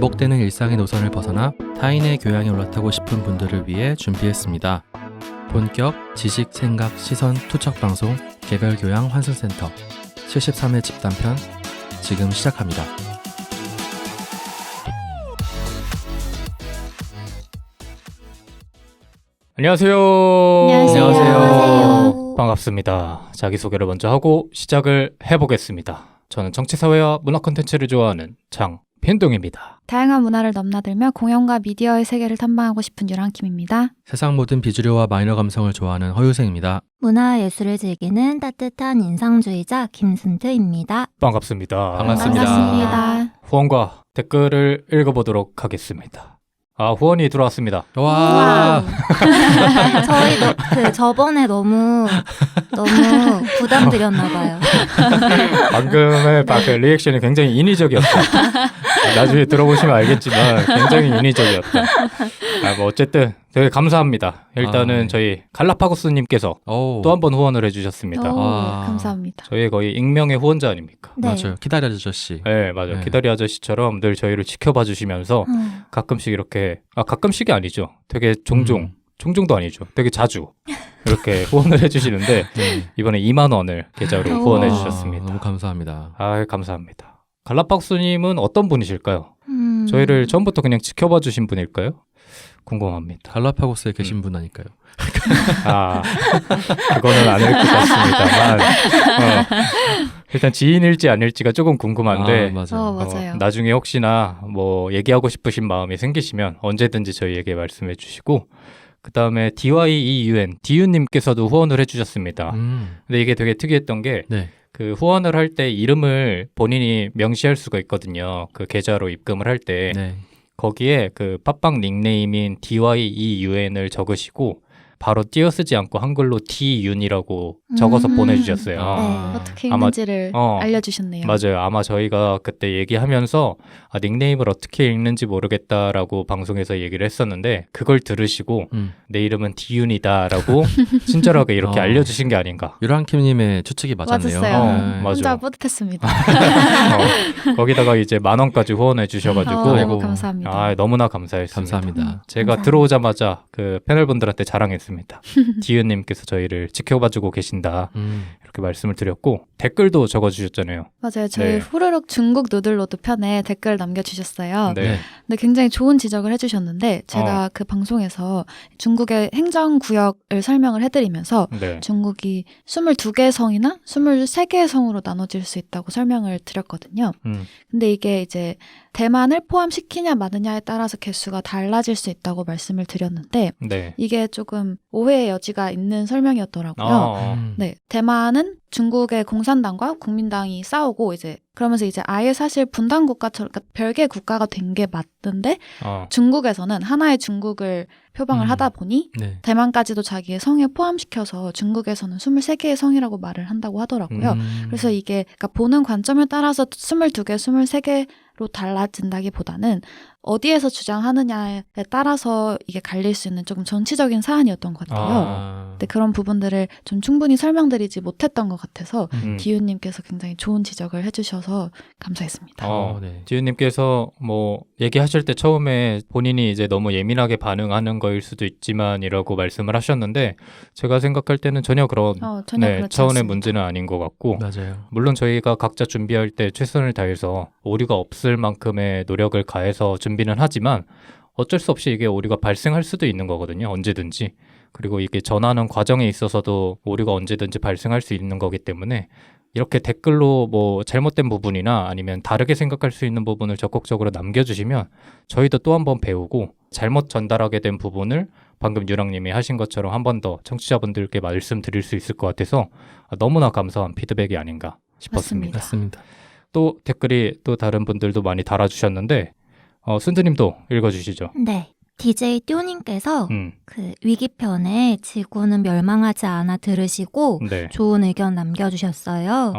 반복되는 일상의 노선을 벗어나 타인의 교양에 올라타고 싶은 분들을 위해 준비했습니다. 본격 지식, 생각, 시선 투척 방송 개별교양 환승센터 73회 집단편 지금 시작합니다. 안녕하세요. 안녕하세요. 반갑습니다. 자기소개를 먼저 하고 시작을 해보겠습니다. 저는 정치사회와 문화 콘텐츠를 좋아하는 장필동입니다. 다양한 문화를 넘나들며 공연과 미디어의 세계를 탐방하고 싶은 유랑킴입니다. 세상 모든 비주류와 마이너 감성을 좋아하는 허유생입니다. 문화예술을 즐기는 따뜻한 인상주의자 김순트입니다. 반갑습니다. 반갑습니다. 후원과 댓글을 읽어보도록 하겠습니다. 후원이 들어왔습니다. 와, 저희 저번에 너무 부담드렸나봐요. 방금의 리액션이 굉장히 인위적이었어요. 나중에 들어보시면 알겠지만 굉장히 인위적이었다. 뭐 어쨌든 되게 감사합니다. 일단은 저희 갈라파고스님께서 또 한 번 후원을 해주셨습니다. 감사합니다. 저희 거의 익명의 후원자 아닙니까? 네. 맞아요. 기다려 아저씨. 네, 맞아요. 네. 기다리 아저씨처럼 늘 저희를 지켜봐 주시면서 가끔씩 이렇게 가끔씩이 아니죠. 되게 종종도 아니죠. 되게 자주 이렇게 후원을 해주시는데 이번에 2만 원을 계좌로 후원해 주셨습니다. 너무 감사합니다. 감사합니다. 갈라파고스님은 어떤 분이실까요? 저희를 처음부터 그냥 지켜봐 주신 분일까요? 궁금합니다. 갈라파고스에 계신 분 아닐까요? 그거는 아닐 것 같습니다만 일단 지인일지 아닐지가 조금 궁금한데 맞아요. 나중에 혹시나 뭐 얘기하고 싶으신 마음이 생기시면 언제든지 저희에게 말씀해 주시고 그 다음에 DYEUN 디유님께서도 후원을 해주셨습니다. 근데 이게 되게 특이했던 게 그 후원을 할 때 이름을 본인이 명시할 수가 있거든요. 그 계좌로 입금을 할 때 거기에 그 팟빵 닉네임인 DYEUN을 적으시고 바로 띄어쓰지 않고 한글로 D윤이라고 적어서 보내주셨어요. 어떻게 읽는지를 알려주셨네요. 맞아요. 아마 저희가 그때 얘기하면서 닉네임을 어떻게 읽는지 모르겠다라고 방송에서 얘기를 했었는데 그걸 들으시고 내 이름은 D윤이다라고 친절하게 이렇게 알려주신 게 아닌가. 유랑킴님의 추측이 맞았네요. 맞았어요. 맞아. 혼자 뿌듯했습니다. 거기다가 이제 10,000원까지 후원해 주셔가지고 너무 감사합니다. 너무나 감사했습니다. 감사합니다. 제가 감사합니다. 들어오자마자 그 패널분들한테 자랑했습니다. 디은님께서 저희를 지켜봐주고 계신다 이렇게 말씀을 드렸고 댓글도 적어주셨잖아요. 맞아요. 저희 후루룩 중국 누들로드 편에 댓글 남겨주셨어요. 네. 근데 굉장히 좋은 지적을 해주셨는데 제가 그 방송에서 중국의 행정구역을 설명을 해드리면서 중국이 22개의 성이나 23개의 성으로 나눠질 수 있다고 설명을 드렸거든요. 근데 이게 이제 대만을 포함시키냐 마느냐에 따라서 개수가 달라질 수 있다고 말씀을 드렸는데 이게 조금 오해의 여지가 있는 설명이었더라고요. 대만은 중국의 공산당과 국민당이 싸우고 그러면서 아예 사실 분단 국가처럼 그러니까 별개의 국가가 된 게 맞는데 중국에서는 하나의 중국을 표방을 하다 보니 대만까지도 자기의 성에 포함시켜서 중국에서는 23개의 성이라고 말을 한다고 하더라고요. 그래서 이게 그러니까 보는 관점에 따라서 22개, 23개로 달라진다기보다는 어디에서 주장하느냐에 따라서 이게 갈릴 수 있는 조금 정치적인 사안이었던 것 같아요. 근데 그런 부분들을 좀 충분히 설명드리지 못했던 것 같아서 디유님께서 굉장히 좋은 지적을 해주셔서 감사했습니다. 디유님께서 뭐 얘기하실 때 처음에 본인이 이제 너무 예민하게 반응하는 거일 수도 있지만이라고 말씀을 하셨는데 제가 생각할 때는 전혀 그런 차원의 않습니다. 문제는 아닌 것 같고 맞아요. 물론 저희가 각자 준비할 때 최선을 다해서 오류가 없을 만큼의 노력을 가해서 준비는 하지만 어쩔 수 없이 이게 오류가 발생할 수도 있는 거거든요. 언제든지. 그리고 이게 전하는 과정에 있어서도 오류가 언제든지 발생할 수 있는 거기 때문에 이렇게 댓글로 뭐 잘못된 부분이나 아니면 다르게 생각할 수 있는 부분을 적극적으로 남겨주시면 저희도 또 한 번 배우고 잘못 전달하게 된 부분을 방금 유랑님이 하신 것처럼 한 번 더 청취자분들께 말씀드릴 수 있을 것 같아서 너무나 감사한 피드백이 아닌가 싶었습니다. 맞습니다. 또 댓글이 또 다른 분들도 많이 달아주셨는데 순트님도 읽어주시죠. 네. DJ 띠오님께서 그 위기편에 지구는 멸망하지 않아 들으시고 좋은 의견 남겨주셨어요.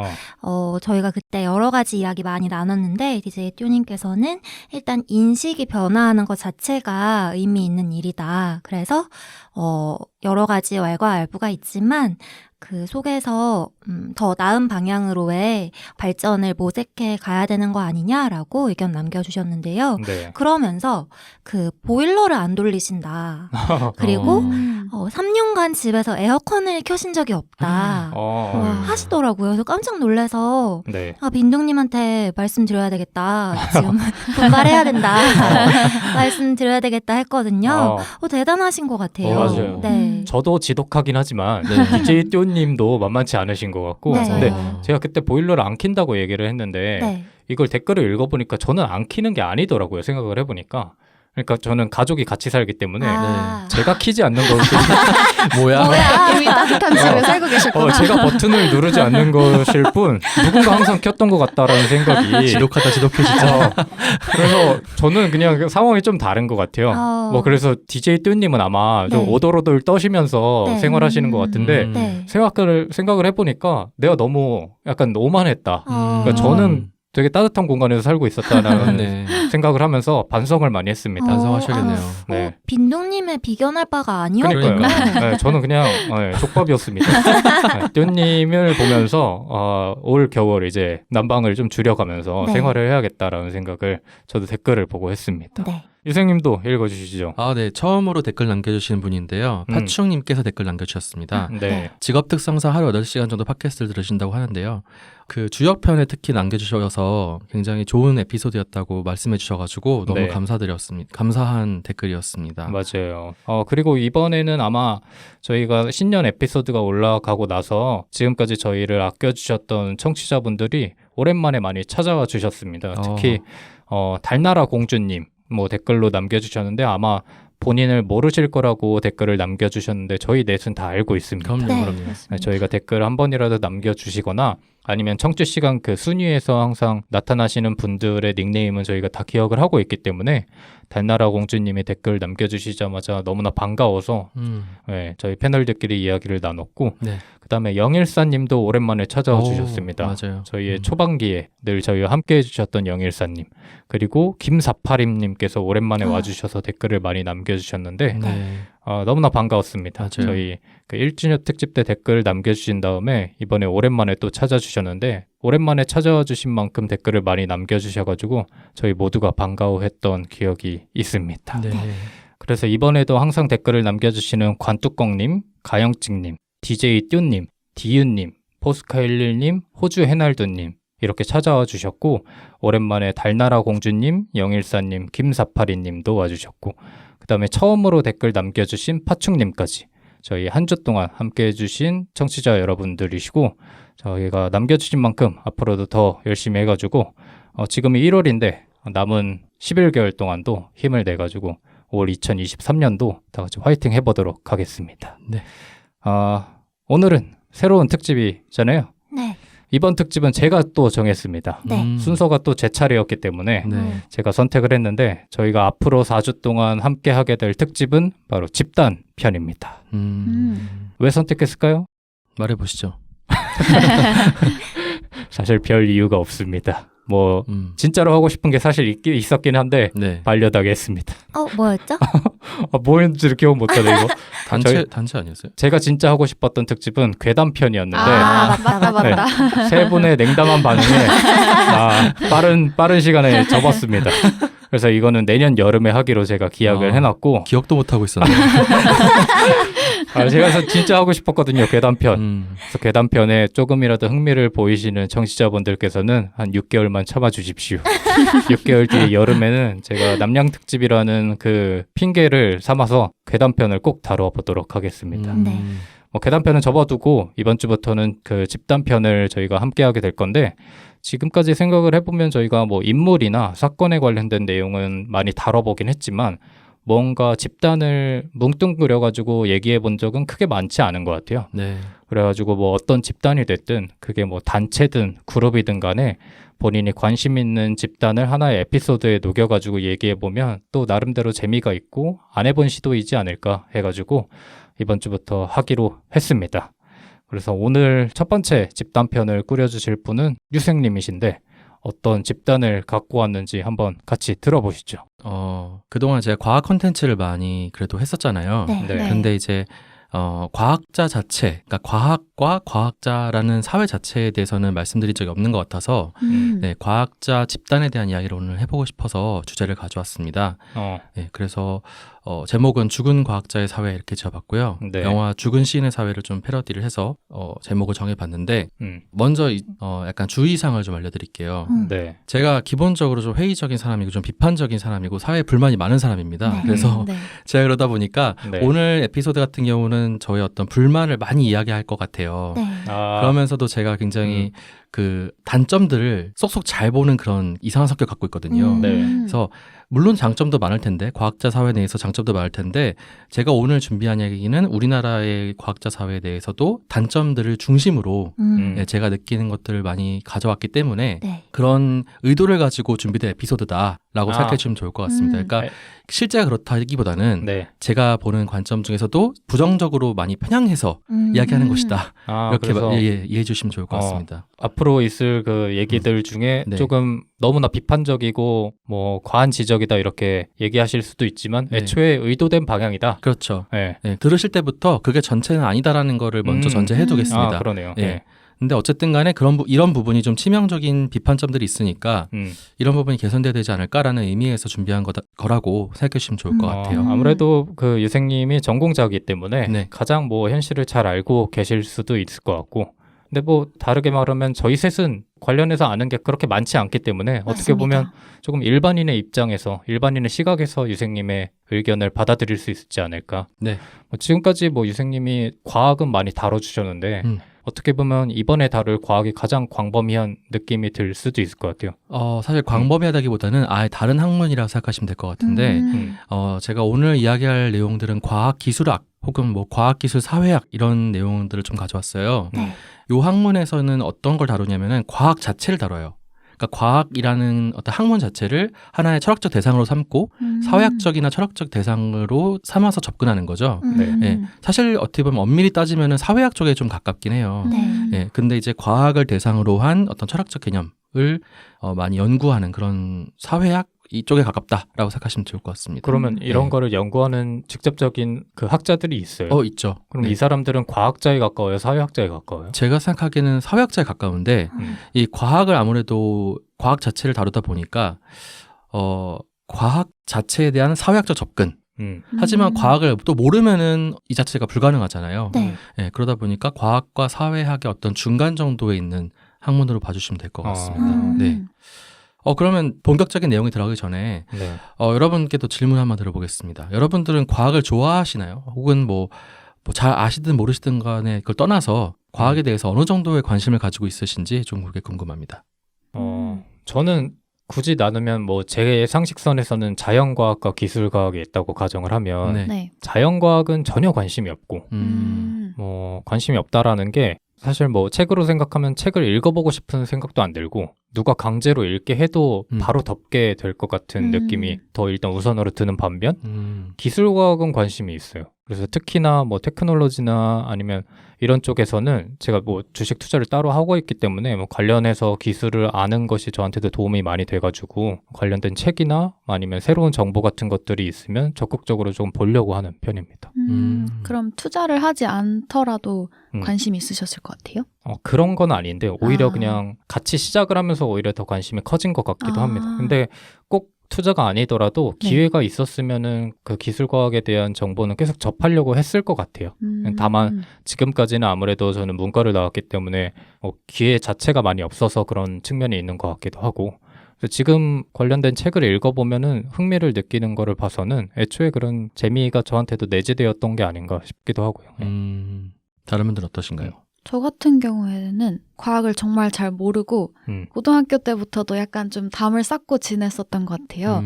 저희가 그때 여러 가지 이야기 많이 나눴는데 DJ 띠오님께서는 일단 인식이 변화하는 것 자체가 의미 있는 일이다. 그래서 여러 가지 왈가왈부가 있지만 그 속에서 더 나은 방향으로의 발전을 모색해 가야 되는 거 아니냐라고 의견 남겨주셨는데요. 네. 그러면서 그 보일러를 안 돌리신다. 그리고 3년간 집에서 에어컨을 켜신 적이 없다. 하시더라고요. 그래서 깜짝 놀라서 네. 빈둥님한테 말씀드려야 되겠다. 지금 분발해야 된다. 말씀드려야 되겠다 했거든요. 대단하신 것 같아요. 맞아요. 네. 저도 지독하긴 하지만 DJ 띠오님도 만만치 않으신 것 같고 네. 근데 제가 그때 보일러를 안 킨다고 얘기를 했는데 네. 이걸 댓글을 읽어보니까 저는 안 키는 게 아니더라고요. 생각을 해보니까. 그러니까 저는 가족이 같이 살기 때문에 제가 키지 않는 거고 뭐야 이미 따뜻한 집에 살고 계셨구나. 제가 버튼을 누르지 않는 것일 뿐 누군가 항상 켰던 것 같다라는 생각이 지독하다 지독해 진짜. 그래서 저는 그냥 상황이 좀 다른 것 같아요. 뭐 그래서 DJ 뚜님은 아마 좀 오돌오돌 떠시면서 생활하시는 것 같은데 생각을 해보니까 내가 너무 약간 오만했다. 그러니까 저는 되게 따뜻한 공간에서 살고 있었다는 생각을 하면서 반성을 많이 했습니다. 반성하셔야겠네요. 네. 빈둥님의 비견할 바가 아니었군요. 네, 저는 그냥 족밥이었습니다. 뚜님을 보면서 올 겨울 이제 난방을 좀 줄여가면서 생활을 해야겠다라는 생각을 저도 댓글을 보고 했습니다. 네. 유생님도 읽어주시죠. 네. 처음으로 댓글 남겨주시는 분인데요. 파충님께서 댓글 남겨주셨습니다. 네. 직업 특성상 하루 8시간 정도 팟캐스트를 들으신다고 하는데요. 그 주역편에 특히 남겨주셔서 굉장히 좋은 에피소드였다고 말씀해 주셔가지고 너무 감사드렸습니다. 감사한 댓글이었습니다. 맞아요. 그리고 이번에는 아마 저희가 신년 에피소드가 올라가고 나서 지금까지 저희를 아껴주셨던 청취자분들이 오랜만에 많이 찾아와 주셨습니다. 특히 달나라 공주님 뭐 댓글로 남겨주셨는데 아마 본인을 모르실 거라고 댓글을 남겨주셨는데 저희 넷은 다 알고 있습니다. 그럼요. 저희가 댓글 한 번이라도 남겨주시거나 아니면 청취 시간 그 순위에서 항상 나타나시는 분들의 닉네임은 저희가 다 기억을 하고 있기 때문에 달나라 공주님이 댓글 남겨주시자마자 너무나 반가워서 저희 패널들끼리 이야기를 나눴고 그다음에 영일사님도 오랜만에 찾아와 주셨습니다. 맞아요. 저희의 초반기에 늘 저희와 함께 해주셨던 영일사님 그리고 김사파림님께서 오랜만에 와주셔서 댓글을 많이 남겨주셨는데 너무나 반가웠습니다. 맞아요. 저희 그 1주년 특집 때 댓글 남겨주신 다음에 이번에 오랜만에 또 찾아주셨는데 오랜만에 찾아와 주신 만큼 댓글을 많이 남겨주셔가지고 저희 모두가 반가워했던 기억이 있습니다. 그래서 이번에도 항상 댓글을 남겨주시는 관뚜껑님, 가영찍님, DJ 뚠님, 디윤님, 포스카일릴님, 호주 해날두님 이렇게 찾아와 주셨고 오랜만에 달나라 공주님, 영일사님, 김사파리님도 와주셨고 그 다음에 처음으로 댓글 남겨주신 파충님까지 저희 한 주 동안 함께 해주신 청취자 여러분들이시고 저희가 남겨주신 만큼 앞으로도 더 열심히 해가지고 지금이 1월인데 남은 11개월 동안도 힘을 내가지고 올 2023년도 다 같이 화이팅 해보도록 하겠습니다. 오늘은 새로운 특집이잖아요. 네. 이번 특집은 제가 또 정했습니다. 순서가 또 제 차례였기 때문에 제가 선택을 했는데 저희가 앞으로 4주 동안 함께 하게 될 특집은 바로 집단 편입니다. 왜 선택했을까요? 말해보시죠. 사실 별 이유가 없습니다. 뭐 진짜로 하고 싶은 게 사실 있었긴 한데 반려하게 했습니다. 뭐였죠? 뭐였는지 기억 못하네 이거. 단체 아니었어요? 제가 진짜 하고 싶었던 특집은 괴담편이었는데 맞다. 세 분의 냉담한 반응에 빠른 시간에 접었습니다. 그래서 이거는 내년 여름에 하기로 제가 기약을 해놨고 기억도 못하고 있었네. 제가 진짜 하고 싶었거든요. 괴담편. 그래서 괴담편에 조금이라도 흥미를 보이시는 청취자분들께서는 한 6개월만 참아주십시오. 6개월 뒤에 여름에는 제가 남양특집이라는 그 핑계를 삼아서 괴담편을 꼭 다뤄보도록 하겠습니다. 뭐 괴담편은 접어두고 이번 주부터는 그 집단편을 저희가 함께하게 될 건데 지금까지 생각을 해보면 저희가 뭐 인물이나 사건에 관련된 내용은 많이 다뤄보긴 했지만 뭔가 집단을 뭉뚱그려가지고 얘기해 본 적은 크게 많지 않은 것 같아요. 그래가지고 뭐 어떤 집단이 됐든 그게 뭐 단체든 그룹이든 간에 본인이 관심 있는 집단을 하나의 에피소드에 녹여가지고 얘기해 보면 또 나름대로 재미가 있고 안 해본 시도이지 않을까 해가지고 이번 주부터 하기로 했습니다. 그래서 오늘 첫 번째 집단편을 꾸려주실 분은 유생님이신데 어떤 집단을 갖고 왔는지 한번 같이 들어보시죠. 그동안 제가 과학 콘텐츠를 많이 그래도 했었잖아요. 근데 이제 과학자 자체, 그러니까 과학과 과학자라는 사회 자체에 대해서는 말씀드린 적이 없는 것 같아서 네, 과학자 집단에 대한 이야기를 오늘 해보고 싶어서 주제를 가져왔습니다. 네, 그래서 제목은 죽은 과학자의 사회 이렇게 지어봤고요. 네. 영화 죽은 시인의 사회를 좀 패러디를 해서 제목을 정해봤는데 먼저 약간 주의사항을 좀 알려드릴게요. 네. 제가 기본적으로 좀 회의적인 사람이고 좀 비판적인 사람이고 사회에 불만이 많은 사람입니다. 네. 그래서 네. 제가 그러다 보니까 네. 오늘 에피소드 같은 경우는 저의 어떤 불만을 많이 이야기할 것 같아요. 네. 그러면서도 제가 굉장히 그 단점들을 쏙쏙 잘 보는 그런 이상한 성격 갖고 있거든요. 네. 그래서 물론 장점도 많을 텐데 과학자 사회 내에서 장점도 많을 텐데 제가 오늘 준비한 얘기는 우리나라의 과학자 사회에 대해서도 단점들을 중심으로 네, 제가 느끼는 것들을 많이 가져왔기 때문에 네. 그런 의도를 가지고 준비된 에피소드다라고 생각해 주시면 좋을 것 같습니다. 그러니까 실제가 그렇다기보다는 네. 제가 보는 관점 중에서도 부정적으로 많이 편향해서 이야기하는 것이다. 이렇게 그래서 이해해 주시면 좋을 것 같습니다. 앞으로 있을 그 얘기들 중에 네. 조금 너무나 비판적이고 뭐 과한 지적이다 이렇게 얘기하실 수도 있지만 네. 애초에 의도된 방향이다. 그렇죠. 네. 네, 들으실 때부터 그게 전체는 아니다라는 거를 먼저 전제해 두겠습니다. 그러네요. 네. 근데 어쨌든 간에 이런 부분이 좀 치명적인 비판점들이 있으니까 이런 부분이 개선돼야 되지 않을까라는 의미에서 준비한 거라고 생각해 주시면 좋을 것 같아요. 아무래도 그 유생님이 전공자이기 때문에 네. 가장 뭐 현실을 잘 알고 계실 수도 있을 것 같고 근데 뭐 다르게 말하면 저희 셋은 관련해서 아는 게 그렇게 많지 않기 때문에 맞습니다. 어떻게 보면 조금 일반인의 입장에서 일반인의 시각에서 유생님의 의견을 받아들일 수 있지 않을까. 네. 뭐 지금까지 뭐 유생님이 과학은 많이 다뤄주셨는데 어떻게 보면 이번에 다룰 과학이 가장 광범위한 느낌이 들 수도 있을 것 같아요. 사실 광범위하다기보다는 아예 다른 학문이라고 생각하시면 될 것 같은데 제가 오늘 이야기할 내용들은 과학기술학 혹은 뭐 과학기술 사회학 이런 내용들을 좀 가져왔어요. 이 학문에서는 어떤 걸 다루냐면은 과학 자체를 다뤄요. 그러니까 과학이라는 어떤 학문 자체를 하나의 철학적 대상으로 삼고 사회학적이나 철학적 대상으로 삼아서 접근하는 거죠. 네. 사실 어떻게 보면 엄밀히 따지면은 사회학 쪽에 좀 가깝긴 해요. 네. 근데 이제 과학을 대상으로 한 어떤 철학적 개념을 많이 연구하는 그런 사회학 이쪽에 가깝다라고 생각하시면 좋을 것 같습니다. 그러면 이런 거를 연구하는 직접적인 그 학자들이 있어요? 있죠. 그럼 이 사람들은 과학자에 가까워요? 사회학자에 가까워요? 제가 생각하기에는 사회학자에 가까운데 이 과학을 아무래도 과학 자체를 다루다 보니까 과학 자체에 대한 사회학적 접근 하지만 과학을 또 모르면은 이 자체가 불가능하잖아요. 네, 그러다 보니까 과학과 사회학의 어떤 중간 정도에 있는 학문으로 봐주시면 될 것 같습니다. 네. 그러면 본격적인 내용이 들어가기 전에 여러분께도 질문 한번 드려보겠습니다. 여러분들은 과학을 좋아하시나요? 혹은 뭐 잘 아시든 모르시든 간에 그걸 떠나서 과학에 대해서 어느 정도의 관심을 가지고 있으신지 좀 그게 궁금합니다. 저는 굳이 나누면 뭐 제 상식선에서는 자연과학과 기술과학이 있다고 가정을 하면 자연과학은 전혀 관심이 없고 뭐 관심이 없다라는 게 사실 뭐 책으로 생각하면 책을 읽어보고 싶은 생각도 안 들고 누가 강제로 읽게 해도 바로 덮게 될 것 같은 느낌이 더 일단 우선으로 드는 반면 기술과학은 관심이 있어요. 그래서 특히나 뭐 테크놀로지나 아니면 이런 쪽에서는 제가 뭐 주식 투자를 따로 하고 있기 때문에 뭐 관련해서 기술을 아는 것이 저한테도 도움이 많이 돼가지고 관련된 책이나 아니면 새로운 정보 같은 것들이 있으면 적극적으로 좀 보려고 하는 편입니다. 그럼 투자를 하지 않더라도 관심이 있으셨을 것 같아요? 그런 건 아닌데 오히려 그냥 같이 시작을 하면서 오히려 더 관심이 커진 것 같기도 합니다. 근데 꼭 투자가 아니더라도 기회가 있었으면은 그 기술과학에 대한 정보는 계속 접하려고 했을 것 같아요. 다만 지금까지는 아무래도 저는 문과를 나왔기 때문에 기회 자체가 많이 없어서 그런 측면이 있는 것 같기도 하고 그래서 지금 관련된 책을 읽어보면은 흥미를 느끼는 거를 봐서는 애초에 그런 재미가 저한테도 내재되었던 게 아닌가 싶기도 하고요. 다른 분들은 어떠신가요? 저 같은 경우에는 과학을 정말 잘 모르고 고등학교 때부터도 약간 좀 담을 쌓고 지냈었던 것 같아요.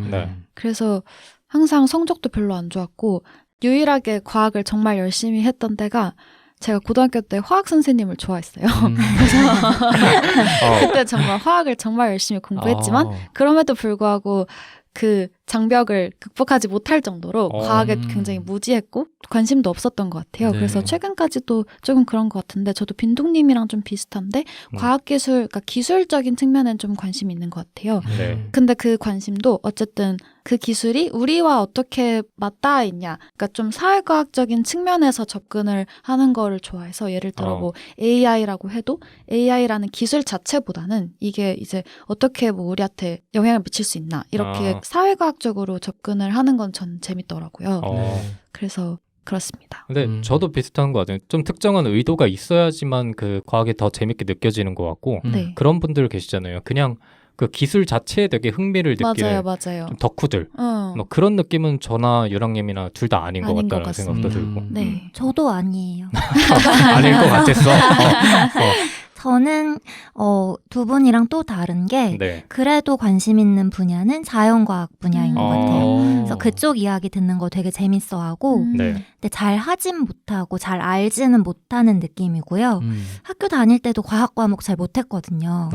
그래서 항상 성적도 별로 안 좋았고 유일하게 과학을 정말 열심히 했던 때가 제가 고등학교 때 화학 선생님을 좋아했어요. 그래서 그때 정말 화학을 정말 열심히 공부했지만 그럼에도 불구하고 그 장벽을 극복하지 못할 정도로 과학에 굉장히 무지했고 관심도 없었던 것 같아요. 네. 그래서 최근까지도 조금 그런 것 같은데 저도 빈둥님이랑 좀 비슷한데 과학기술, 그러니까 기술적인 측면엔 좀 관심이 있는 것 같아요. 네. 근데 그 관심도 어쨌든 그 기술이 우리와 어떻게 맞닿아 있냐, 그러니까 좀 사회과학적인 측면에서 접근을 하는 거를 좋아해서 예를 들어 뭐 AI라고 해도 AI라는 기술 자체보다는 이게 이제 어떻게 뭐 우리한테 영향을 미칠 수 있나 이렇게 사회과학적으로 접근을 하는 건 전 재밌더라고요. 그래서 그렇습니다. 근데 저도 비슷한 것 같아요. 좀 특정한 의도가 있어야지만 그 과학이 더 재밌게 느껴지는 것 같고 네. 그런 분들 계시잖아요. 그냥 그 기술 자체에 되게 흥미를 느끼는 맞아요. 좀 덕후들. 뭐 그런 느낌은 저나 유랑님이나 둘 다 아닌 것 같다는 생각도 들고. 네. 저도 아니에요. 아닐 것 같았어. 저는 두 분이랑 또 다른 게 네. 그래도 관심 있는 분야는 자연과학 분야인 것 같아요. 그래서 그쪽 이야기 듣는 거 되게 재밌어하고 네. 근데 잘 하진 못하고 잘 알지는 못하는 느낌이고요. 학교 다닐 때도 과학 과목 잘 못했거든요.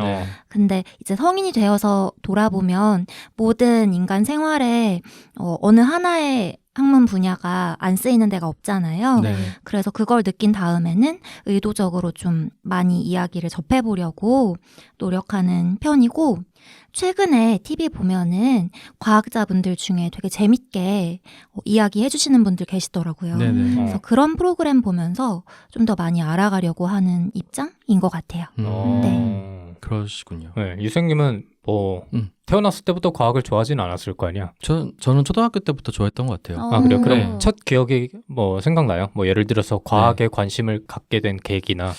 근데 이제 성인이 되어서 돌아보면 모든 인간 생활에 어느 하나의 학문 분야가 안 쓰이는 데가 없잖아요. 네. 그래서 그걸 느낀 다음에는 의도적으로 좀 많이 이야기를 접해보려고 노력하는 편이고 최근에 TV 보면은 과학자분들 중에 되게 재밌게 이야기해 주시는 분들 계시더라고요. 그래서 그런 프로그램 보면서 좀 더 많이 알아가려고 하는 입장인 것 같아요. 네. 그러시군요. 네, 유생님은 뭐 태어났을 때부터 과학을 좋아하진 않았을 거 아니야? 저는 초등학교 때부터 좋아했던 것 같아요. 아 그래요? 그럼 네. 첫 기억이 뭐 생각나요? 뭐 예를 들어서 과학에 관심을 갖게 된 계기나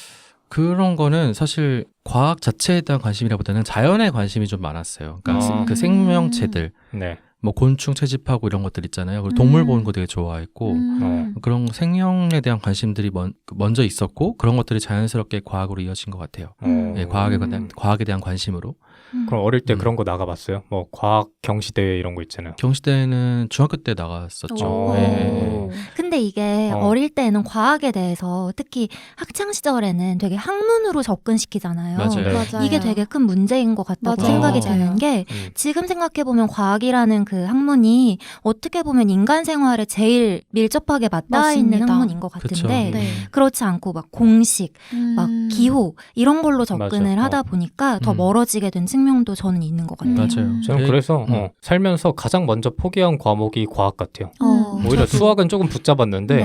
그런 거는 사실 과학 자체에 대한 관심이라보다는 자연에 관심이 좀 많았어요. 그러니까 그 생명체들, 네. 뭐 곤충 채집하고 이런 것들 있잖아요. 그리고 동물 보는 거 되게 좋아했고 그런 생명에 대한 관심들이 먼저 있었고 그런 것들이 자연스럽게 과학으로 이어진 것 같아요. 네, 과학에 대한 관심으로. 그럼 어릴 때 그런 거 나가봤어요? 뭐 과학 경시대회 이런 거 있잖아요. 경시대회는 중학교 때 나갔었죠. 네. 근데 이게 어릴 때는 과학에 대해서 특히 학창 시절에는 되게 학문으로 접근시키잖아요. 맞아요. 이게 되게 큰 문제인 것 같다고 생각이 드는 게 지금 생각해보면 과학이라는 그 학문이 어떻게 보면 인간 생활에 제일 밀접하게 맞닿아 있는 학문인 것 같은데 그렇지 않고 막 공식, 막 기호 이런 걸로 접근을 하다 보니까 더 멀어지게 된 측면도 저는 있는 것 같아요. 맞아요. 저는 그래서 살면서 가장 먼저 포기한 과목이 과학 같아요. 오히려 수학은 조금 붙잡았는데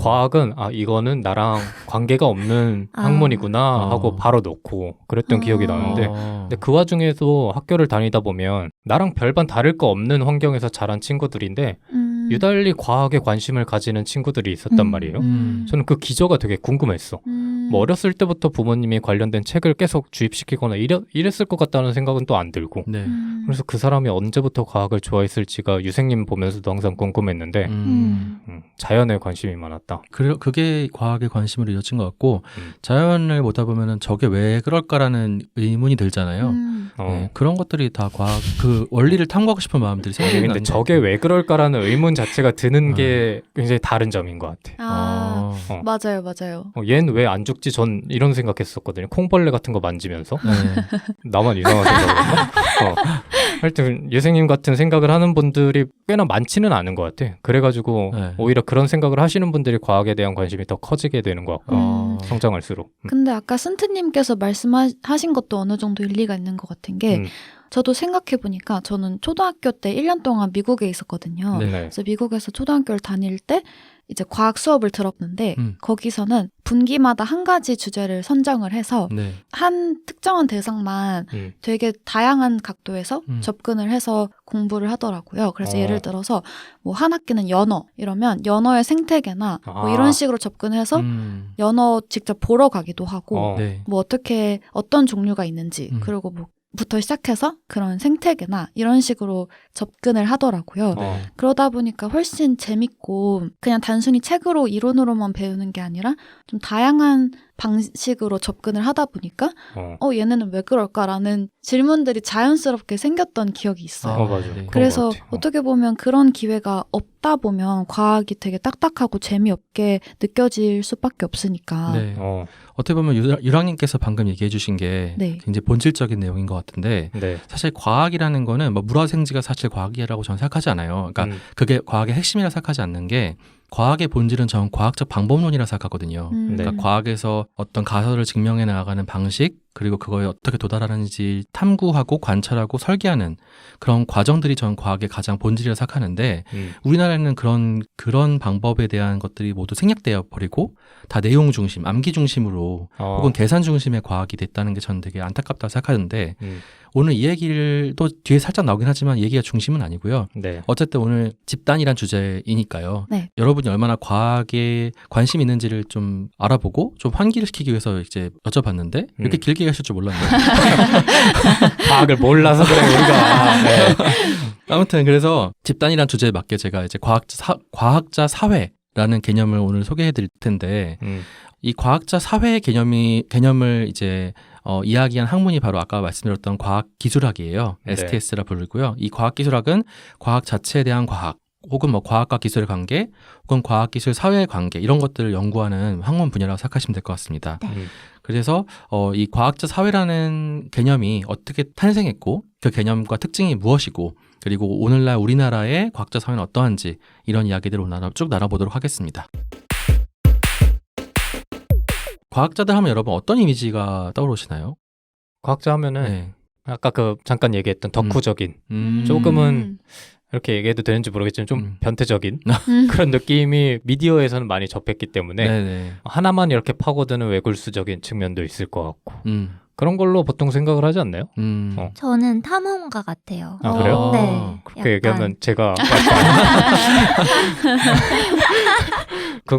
과학은 이거는 나랑 관계가 없는 학문이구나 하고 바로 놓고 그랬던 기억이 나는데 근데 그 와중에도 학교를 다니다 보면 나랑 별반 다를 거 없는 환경에서 자란 친구들인데 유달리 과학에 관심을 가지는 친구들이 있었단 말이에요. 저는 그 기저가 되게 궁금했어. 뭐 어렸을 때부터 부모님이 관련된 책을 계속 주입시키거나 이랬을 것 같다는 생각은 또 안 들고 그래서 그 사람이 언제부터 과학을 좋아했을지가 유생님 보면서도 항상 궁금했는데 자연에 관심이 많았다. 그게 과학의 관심으로 이어진 것 같고 자연을 보다 보면은 저게 왜 그럴까라는 의문이 들잖아요. 네, 그런 것들이 다 과학 그 원리를 탐구하고 싶은 마음들이 생기는 근데 저게 왜 그럴까라는 의문 자체가 드는 게 굉장히 다른 점인 것 같아. 맞아요. 얘는 왜 안 죽지? 전 이런 생각했었거든요. 콩벌레 같은 거 만지면서 나만 이상한 생각을 했나? 하여튼 유생님 같은 생각을 하는 분들이 꽤나 많지는 않은 것 같아. 그래가지고 오히려 그런 생각을 하시는 분들이 과학에 대한 관심이 더 커지게 되는 것 같고 성장할수록. 근데 아까 승트님께서 말씀하신 것도 어느 정도 일리가 있는 것 같은 게 저도 생각해보니까 저는 초등학교 때 1년 동안 미국에 있었거든요. 그래서 미국에서 초등학교를 다닐 때 이제 과학 수업을 들었는데 거기서는 분기마다 한 가지 주제를 선정을 해서 한 특정한 대상만 되게 다양한 각도에서 접근을 해서 공부를 하더라고요. 그래서 예를 들어서 뭐 한 학기는 연어 이러면 연어의 생태계나 뭐 이런 식으로 접근해서 연어 직접 보러 가기도 하고 뭐 어떤 종류가 있는지 그리고 뭐 부터 시작해서 그런 생태계나 이런 식으로 접근을 하더라고요. 그러다 보니까 훨씬 재밌고 그냥 단순히 책으로 이론으로만 배우는 게 아니라 좀 다양한 방식으로 접근을 하다 보니까 얘네는 왜 그럴까라는 질문들이 자연스럽게 생겼던 기억이 있어요. 맞아. 네. 그래서 어떻게 보면 그런 기회가 없다 보면 과학이 되게 딱딱하고 재미없게 느껴질 수밖에 없으니까. 네. 어떻게 보면 유랑님께서 방금 얘기해 주신 게 네. 굉장히 본질적인 내용인 것 같은데 네. 사실 과학이라는 거는 뭐 물화생지가 사실 과학이라고 저는 생각하지 않아요. 그러니까 그게 과학의 핵심이라 생각하지 않는 게 과학의 본질은 저는 과학적 방법론이라 생각하거든요. 그러니까 과학에서 어떤 가설을 증명해 나가는 방식 그리고 그거에 어떻게 도달하는지 탐구하고 관찰하고 설계하는 그런 과정들이 저는 과학의 가장 본질이라 생각하는데 우리나라에는 그런 방법에 대한 것들이 모두 생략되어 버리고 다 내용 중심, 암기 중심으로 혹은 계산 중심의 과학이 됐다는 게 저는 되게 안타깝다고 생각하는데 오늘 이 얘기를 또 뒤에 살짝 나오긴 하지만 얘기가 중심은 아니고요. 네. 어쨌든 오늘 집단이란 주제이니까요. 네. 여러분이 얼마나 과학에 관심이 있는지를 좀 알아보고 좀 환기를 시키기 위해서 이제 여쭤봤는데 이렇게 길게 하실 줄 몰랐네요. 과학을 몰라서 그래 우리가. 네. 아무튼 그래서 집단이란 주제에 맞게 제가 이제 과학자 사회라는 개념을 오늘 소개해 드릴 텐데 이 과학자 사회의 개념을 이제 이야기한 학문이 바로 아까 말씀드렸던 과학기술학이에요. 네. STS라 부르고요. 이 과학기술학은 과학 자체에 대한 과학, 혹은 뭐 과학과 기술의 관계, 혹은 과학기술 사회의 관계 이런 것들을 연구하는 학문 분야라고 생각하시면 될 것 같습니다. 네. 그래서 이 과학자 사회라는 개념이 어떻게 탄생했고 그 개념과 특징이 무엇이고 그리고 오늘날 우리나라의 과학자 사회는 어떠한지 이런 이야기들을 오늘 쭉 나눠보도록 하겠습니다. 과학자들 하면 여러분 어떤 이미지가 떠오르시나요? 과학자 하면은 네. 아까 잠깐 얘기했던 덕후적인 조금은 이렇게 얘기해도 되는지 모르겠지만 좀 변태적인 그런 느낌이 미디어에서는 많이 접했기 때문에 네네. 하나만 이렇게 파고드는 외골수적인 측면도 있을 것 같고 그런 걸로 보통 생각을 하지 않나요? 저는 탐험가 같아요. 아, 그래요? 네. 그렇게 얘기하면 제가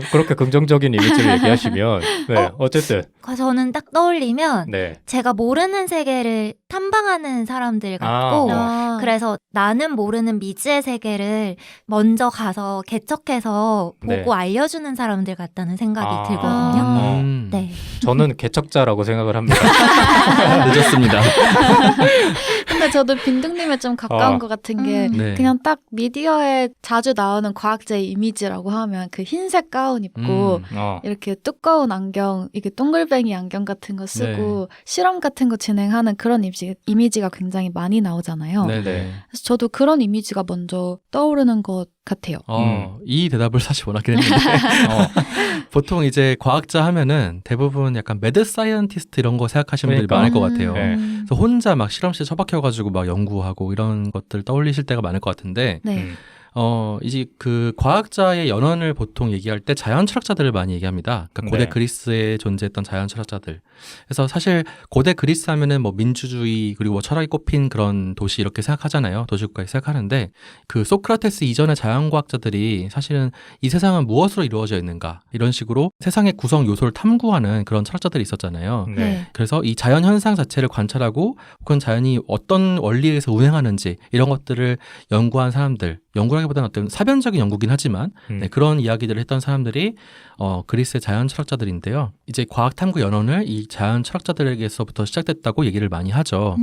그렇게 긍정적인 이미지를 얘기하시면 네, 어쨌든 저는 딱 떠올리면 네. 제가 모르는 세계를 탐방하는 사람들 같고 그래서 나는 모르는 미지의 세계를 먼저 가서 개척해서 보고 네. 알려주는 사람들 같다는 생각이 들거든요. 네. 저는 개척자라고 생각을 합니다. 늦었습니다. 근데 저도 빈둥님에 좀 가까운 것 같은 게 네. 그냥 딱 미디어에 자주 나오는 과학자의 이미지라고 하면 그 흰색 가운 입고 이렇게 두꺼운 안경, 이게 동글뱅이 안경 같은 거 쓰고 실험 같은 거 진행하는 그런 이미지가 굉장히 많이 나오잖아요. 네네. 그래서 저도 그런 이미지가 먼저 떠오르는 것 같아요. 이 대답을 사실 원하긴 했는데 보통 이제 과학자 하면은 대부분 약간 매드 사이언티스트 이런 거 생각하시는 분들이 많을 것 같아요. 네. 그래서 혼자 막 실험실에 처박혀가지고 막 연구하고 이런 것들 떠올리실 때가 많을 것 같은데 네. 이제 그 과학자의 연원을 보통 얘기할 때 자연 철학자들을 많이 얘기합니다. 그러니까 고대 네. 그리스에 존재했던 자연 철학자들. 그래서 사실 고대 그리스 하면은 뭐 민주주의 그리고 뭐 철학이 꼽힌 그런 도시 이렇게 생각하잖아요. 도시국가에 생각하는데 그 소크라테스 이전의 자연과학자들이 사실은 이 세상은 무엇으로 이루어져 있는가 이런 식으로 세상의 구성 요소를 탐구하는 그런 철학자들이 있었잖아요. 네. 그래서 이 자연 현상 자체를 관찰하고 혹은 자연이 어떤 원리에서 운행하는지 이런 것들을 연구한 사람들, 연구라기보다는 어떤 사변적인 연구긴 하지만 그런 이야기들을 했던 사람들이 그리스의 자연 철학자들인데요. 이제 과학 탐구 연원을 이 자연 철학자들에게서부터 시작됐다고 얘기를 많이 하죠.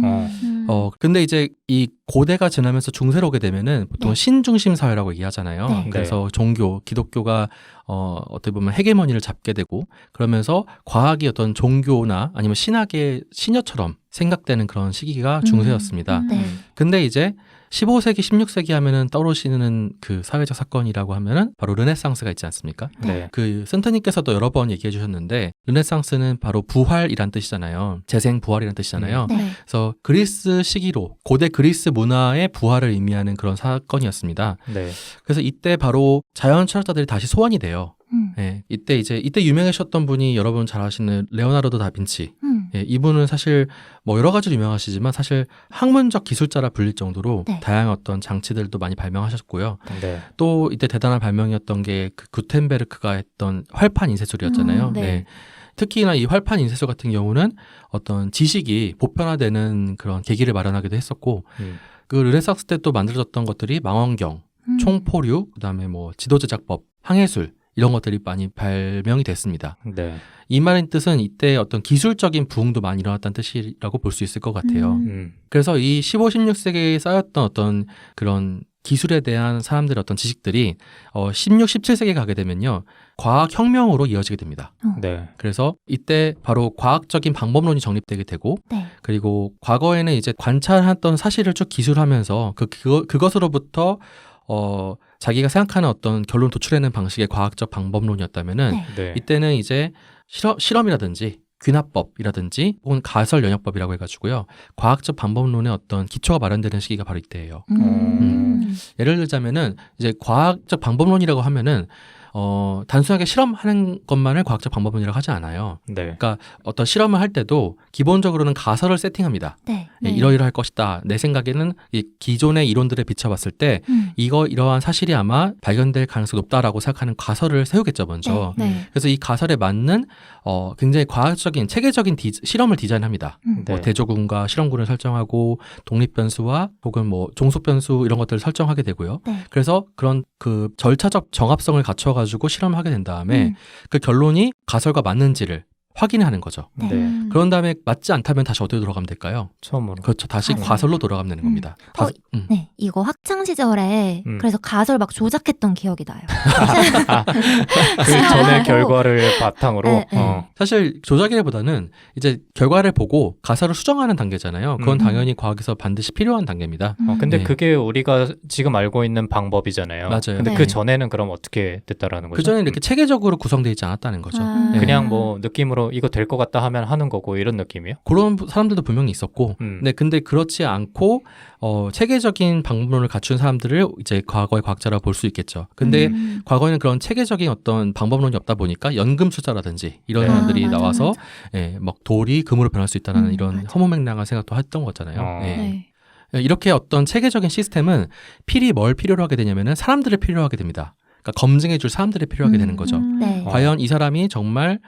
근데 이제 이 고대가 지나면서 중세로 오게 되면은 보통 신중심 사회라고 얘기하잖아요. 네. 그래서 종교, 기독교가 어떻게 보면 헤게모니를 잡게 되고 그러면서 과학이 어떤 종교나 아니면 신학의 신여처럼 생각되는 그런 시기가 중세였습니다. 네. 근데 이제 15세기, 16세기 하면은 떠오르시는 그 사회적 사건이라고 하면은 바로 르네상스가 있지 않습니까? 네. 그 센터님께서도 여러 번 얘기해 주셨는데 르네상스는 바로 부활이란 뜻이잖아요. 재생 부활이란 뜻이잖아요. 네. 그래서 그리스 시기로 고대 그리스 문화의 부활을 의미하는 그런 사건이었습니다. 네. 그래서 이때 바로 자연 철학자들이 다시 소환이 돼요. 네, 이때 유명하셨던 분이 여러분 잘 아시는 레오나르도 다빈치. 예, 이분은 사실 뭐 여러 가지로 유명하시지만 사실 학문적 기술자라 불릴 정도로 다양한 어떤 장치들도 많이 발명하셨고요. 네. 또 이때 대단한 발명이었던 게 그 구텐베르크가 했던 활판 인쇄술이었잖아요. 네. 네. 특히나 이 활판 인쇄술 같은 경우는 어떤 지식이 보편화되는 그런 계기를 마련하기도 했었고 그 르네상스 때 또 만들어졌던 것들이 망원경, 총포류, 그다음에 뭐 지도 제작법, 항해술 이런 것들이 많이 발명이 됐습니다. 네. 이 말의 뜻은 이때 어떤 기술적인 부흥도 많이 일어났다는 뜻이라고 볼 수 있을 것 같아요. 그래서 이 15, 16세기에 쌓였던 어떤 그런 기술에 대한 사람들의 어떤 지식들이 16, 17세기에 가게 되면요. 과학혁명으로 이어지게 됩니다. 네. 그래서 이때 바로 과학적인 방법론이 정립되게 되고 네. 그리고 과거에는 이제 관찰했던 사실을 쭉 기술하면서 그것으로부터 자기가 생각하는 어떤 결론 도출해내는 방식의 과학적 방법론이었다면은 네. 네. 이때는 이제 실험이라든지 귀납법이라든지 혹은 가설 연역법이라고 해가지고요. 과학적 방법론의 어떤 기초가 마련되는 시기가 바로 이때예요. 예를 들자면은 이제 과학적 방법론이라고 하면은 단순하게 실험하는 것만을 과학적 방법론이라고 하지 않아요. 네. 그러니까 어떤 실험을 할 때도 기본적으로는 가설을 세팅합니다. 네. 이러이러할 것이다. 내 생각에는 이 기존의 이론들에 비춰봤을 때 이러한 사실이 아마 발견될 가능성이 높다라고 생각하는 가설을 세우겠죠, 먼저. 네. 그래서 이 가설에 맞는 굉장히 과학적인 체계적인 실험을 디자인합니다. 네. 대조군과 실험군을 설정하고 독립변수와 혹은 뭐 종속변수 이런 것들을 설정하게 되고요. 네. 그래서 그런 그 절차적 정합성을 갖춰가지고 실험을 하게 된 다음에 그 결론이 가설과 맞는지를 확인하는 거죠. 네. 그런 다음에 맞지 않다면 다시 어디로 돌아가면 될까요? 처음으로. 그렇죠. 다시 가설. 가설로 돌아가면 되는 겁니다. 네, 이거 학창 시절에 그래서 가설 막 조작했던 기억이 나요. 그 전의 결과를 바탕으로. 네, 네. 사실 조작이라보다는 이제 결과를 보고 가설을 수정하는 단계잖아요. 그건 당연히 과학에서 반드시 필요한 단계입니다. 근데 네. 그게 우리가 지금 알고 있는 방법이잖아요. 맞아요. 근데 네. 그 전에는 그럼 어떻게 됐다라는 거죠? 그 전에 이렇게 체계적으로 구성되어 있지 않았다는 거죠. 네. 그냥 뭐 느낌으로 이거 될 것 같다 하면 하는 거고 이런 느낌이요? 그런 사람들도 분명히 있었고, 네, 근데 그렇지 않고 체계적인 방법론을 갖춘 사람들을 이제 과거의 과학자라고 볼 수 있겠죠. 근데 과거에는 그런 체계적인 어떤 방법론이 없다 보니까 연금술사라든지 이런 사람들이 맞아, 나와서 맞아. 예, 막 돌이 금으로 변할 수 있다는 이런 맞아. 허무맹랑한 생각도 했던 거잖아요. 예. 네. 이렇게 어떤 체계적인 시스템은 필히 뭘 필요로 하게 되냐면은 사람들을 필요로 하게 됩니다. 그러니까 검증해줄 사람들을 필요하게 되는 거죠. 네. 과연 이 사람이 정말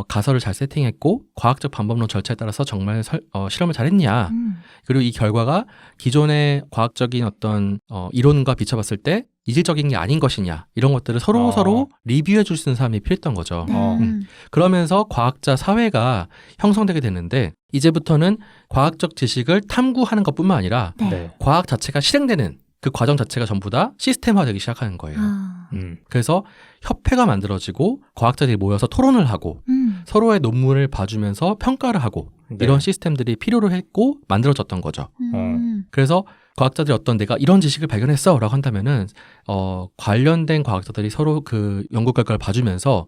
가설을 잘 세팅했고 과학적 방법론 절차에 따라서 정말 실험을 잘했냐, 그리고 이 결과가 기존의 과학적인 어떤 이론과 비춰봤을 때 이질적인 게 아닌 것이냐, 이런 것들을 서로 리뷰해 줄 수 있는 사람이 필요했던 거죠. 그러면서 과학자 사회가 형성되게 되는데 이제부터는 과학적 지식을 탐구하는 것뿐만 아니라 네. 과학 자체가 실행되는 그 과정 자체가 전부 다 시스템화되기 시작하는 거예요. 그래서 협회가 만들어지고 과학자들이 모여서 토론을 하고 서로의 논문을 봐주면서 평가를 하고 이런 시스템들이 필요로 했고 만들어졌던 거죠. 그래서 과학자들이 어떤 내가 이런 지식을 발견했어 라고 한다면은 관련된 과학자들이 서로 그 연구 결과를 봐주면서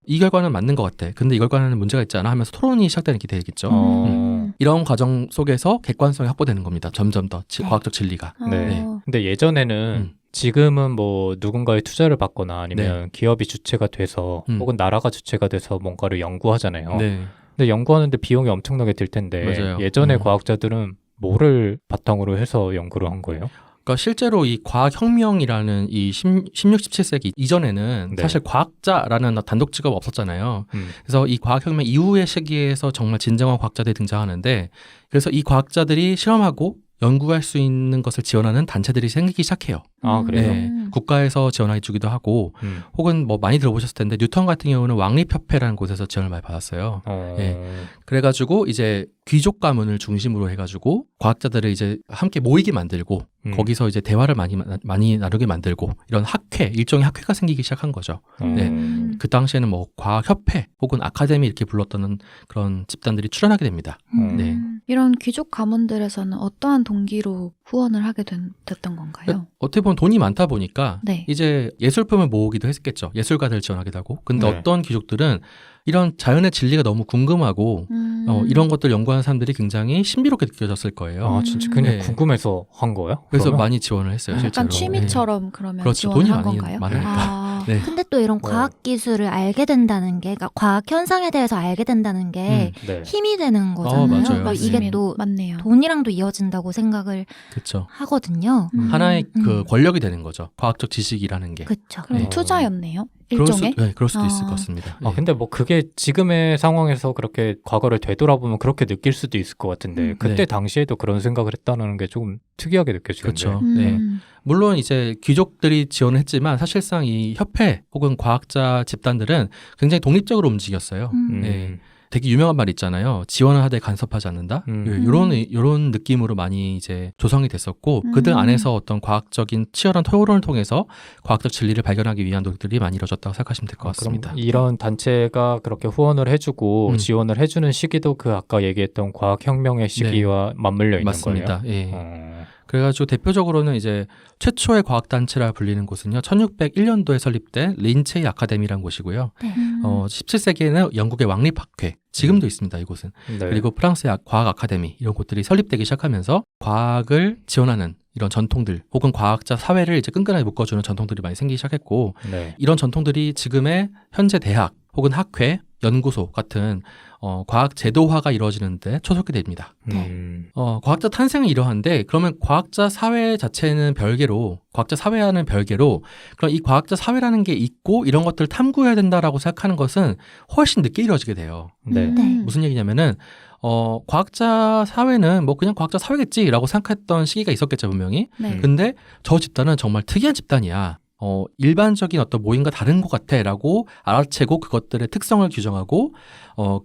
이 결과는 맞는 것 같아. 근데 이 결과는 문제가 있지 않아 하면서 토론이 시작되는 게 되겠죠. 이런 과정 속에서 객관성이 확보되는 겁니다. 점점 더 과학적 진리가. 네. 근데 예전에는 지금은 뭐 누군가의 투자를 받거나 아니면 기업이 주체가 돼서 혹은 나라가 주체가 돼서 뭔가를 연구하잖아요. 네. 근데 연구하는데 비용이 엄청나게 들 텐데 맞아요. 예전에 과학자들은 뭐를 바탕으로 해서 연구를 한 거예요? 그러니까 실제로 이 과학혁명이라는 이 16, 17세기 이전에는 사실 과학자라는 단독 직업 없었잖아요. 그래서 이 과학혁명 이후의 시기에서 정말 진정한 과학자들이 등장하는데, 그래서 이 과학자들이 실험하고 연구할 수 있는 것을 지원하는 단체들이 생기기 시작해요. 아, 그래요? 네, 국가에서 지원해 주기도 하고, 혹은 뭐 많이 들어보셨을 텐데 뉴턴 같은 경우는 왕립협회라는 곳에서 지원을 많이 받았어요. 네. 그래가지고 이제 귀족 가문을 중심으로 해가지고 과학자들을 이제 함께 모이게 만들고 거기서 이제 대화를 많이 나누게 만들고 이런 학회, 일종의 학회가 생기기 시작한 거죠. 네. 그 당시에는 뭐 과학협회 혹은 아카데미 이렇게 불렀던 그런 집단들이 출현하게 됩니다. 네. 이런 귀족 가문들에서는 어떠한 동기로 후원을 하게 됐던 건가요? 어떻게 보면 돈이 많다 보니까 네. 이제 예술품을 모으기도 했겠죠. 예술가들을 지원하기도 하고. 근데 어떤 귀족들은 이런 자연의 진리가 너무 궁금하고 이런 것들 연구하는 사람들이 굉장히 신비롭게 느껴졌을 거예요. 아, 진짜 그냥 궁금해서 한 거야? 그래서 그러면? 많이 지원을 했어요. 실제로. 약간 취미처럼 그러면 그렇죠. 지원을 돈이 한 건가요? 많으니까. 네. 근데 또 이런 과학 기술을 알게 된다는 게, 그러니까 과학 현상에 대해서 알게 된다는 게 힘이 되는 거잖아요. 맞아요. 그러니까 이게 또 맞네요. 돈이랑도 이어진다고 생각을 그쵸. 하거든요. 하나의 그 권력이 되는 거죠. 과학적 지식이라는 게. 그렇죠. 그럼 투자였네요. 일종의? 그럴 수도 있을 것 같습니다. 예. 근데 뭐 그게 지금의 상황에서 그렇게 과거를 되돌아보면 그렇게 느낄 수도 있을 것 같은데 그때 당시에도 그런 생각을 했다는 게 조금 특이하게 느껴지는데. 그렇죠. 네. 물론 이제 귀족들이 지원을 했지만 사실상 이 협회 혹은 과학자 집단들은 굉장히 독립적으로 움직였어요. 네. 되게 유명한 말 있잖아요. 지원을 하되 간섭하지 않는다. 이런 느낌으로 많이 이제 조성이 됐었고 그들 안에서 어떤 과학적인 치열한 토론을 통해서 과학적 진리를 발견하기 위한 노력들이 많이 이루어졌다고 생각하시면 될 것 같습니다. 그럼 이런 단체가 그렇게 후원을 해주고 지원을 해주는 시기도 그 아까 얘기했던 과학혁명의 시기와 맞물려 있는 맞습니다. 거예요? 예. 그래가지고 대표적으로는 이제 최초의 과학단체라 불리는 곳은요. 1601년도에 설립된 린체이 아카데미라는 곳이고요. 17세기에는 영국의 왕립학회, 지금도 있습니다. 이곳은. 네. 그리고 프랑스의 과학 아카데미 이런 곳들이 설립되기 시작하면서 과학을 지원하는 이런 전통들 혹은 과학자 사회를 이제 끈끈하게 묶어주는 전통들이 많이 생기기 시작했고 이런 전통들이 지금의 현재 대학 혹은 학회, 연구소 같은 과학 제도화가 이루어지는데 초석이 됩니다. 과학자 탄생은 이러한데 그러면 과학자 사회 자체는 별개로 과학자 사회와는 별개로 그럼 이 과학자 사회라는 게 있고 이런 것들을 탐구해야 된다라고 생각하는 것은 훨씬 늦게 이루어지게 돼요. 무슨 얘기냐면은 과학자 사회는 뭐 그냥 과학자 사회겠지라고 생각했던 시기가 있었겠죠 분명히. 근데 저 집단은 정말 특이한 집단이야. 일반적인 어떤 모임과 다른 것 같아라고 알아채고 그것들의 특성을 규정하고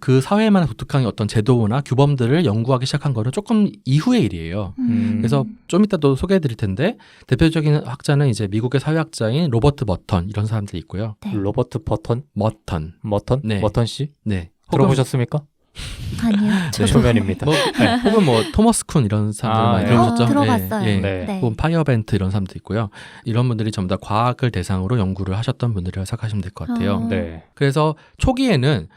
그 사회만의 독특한 어떤 제도나 규범들을 연구하기 시작한 거는 조금 이후의 일이에요. 그래서 좀 이따 또 소개해드릴 텐데 대표적인 학자는 이제 미국의 사회학자인 로버트 머턴 이런 사람들이 있고요. 로버트 버턴? 머턴? 네. 머턴 씨? 네. 들어보셨습니까? 아니요. 초면입니다. 혹은 뭐 토머스 쿤 이런 사람들 많이 들어보셨죠? 들어봤어요. 네. 혹은 파이어벤트 이런 사람도 있고요. 이런 분들이 전부 다 과학을 대상으로 연구를 하셨던 분들이라고 생각하시면 될 것 같아요. 그래서 초기에는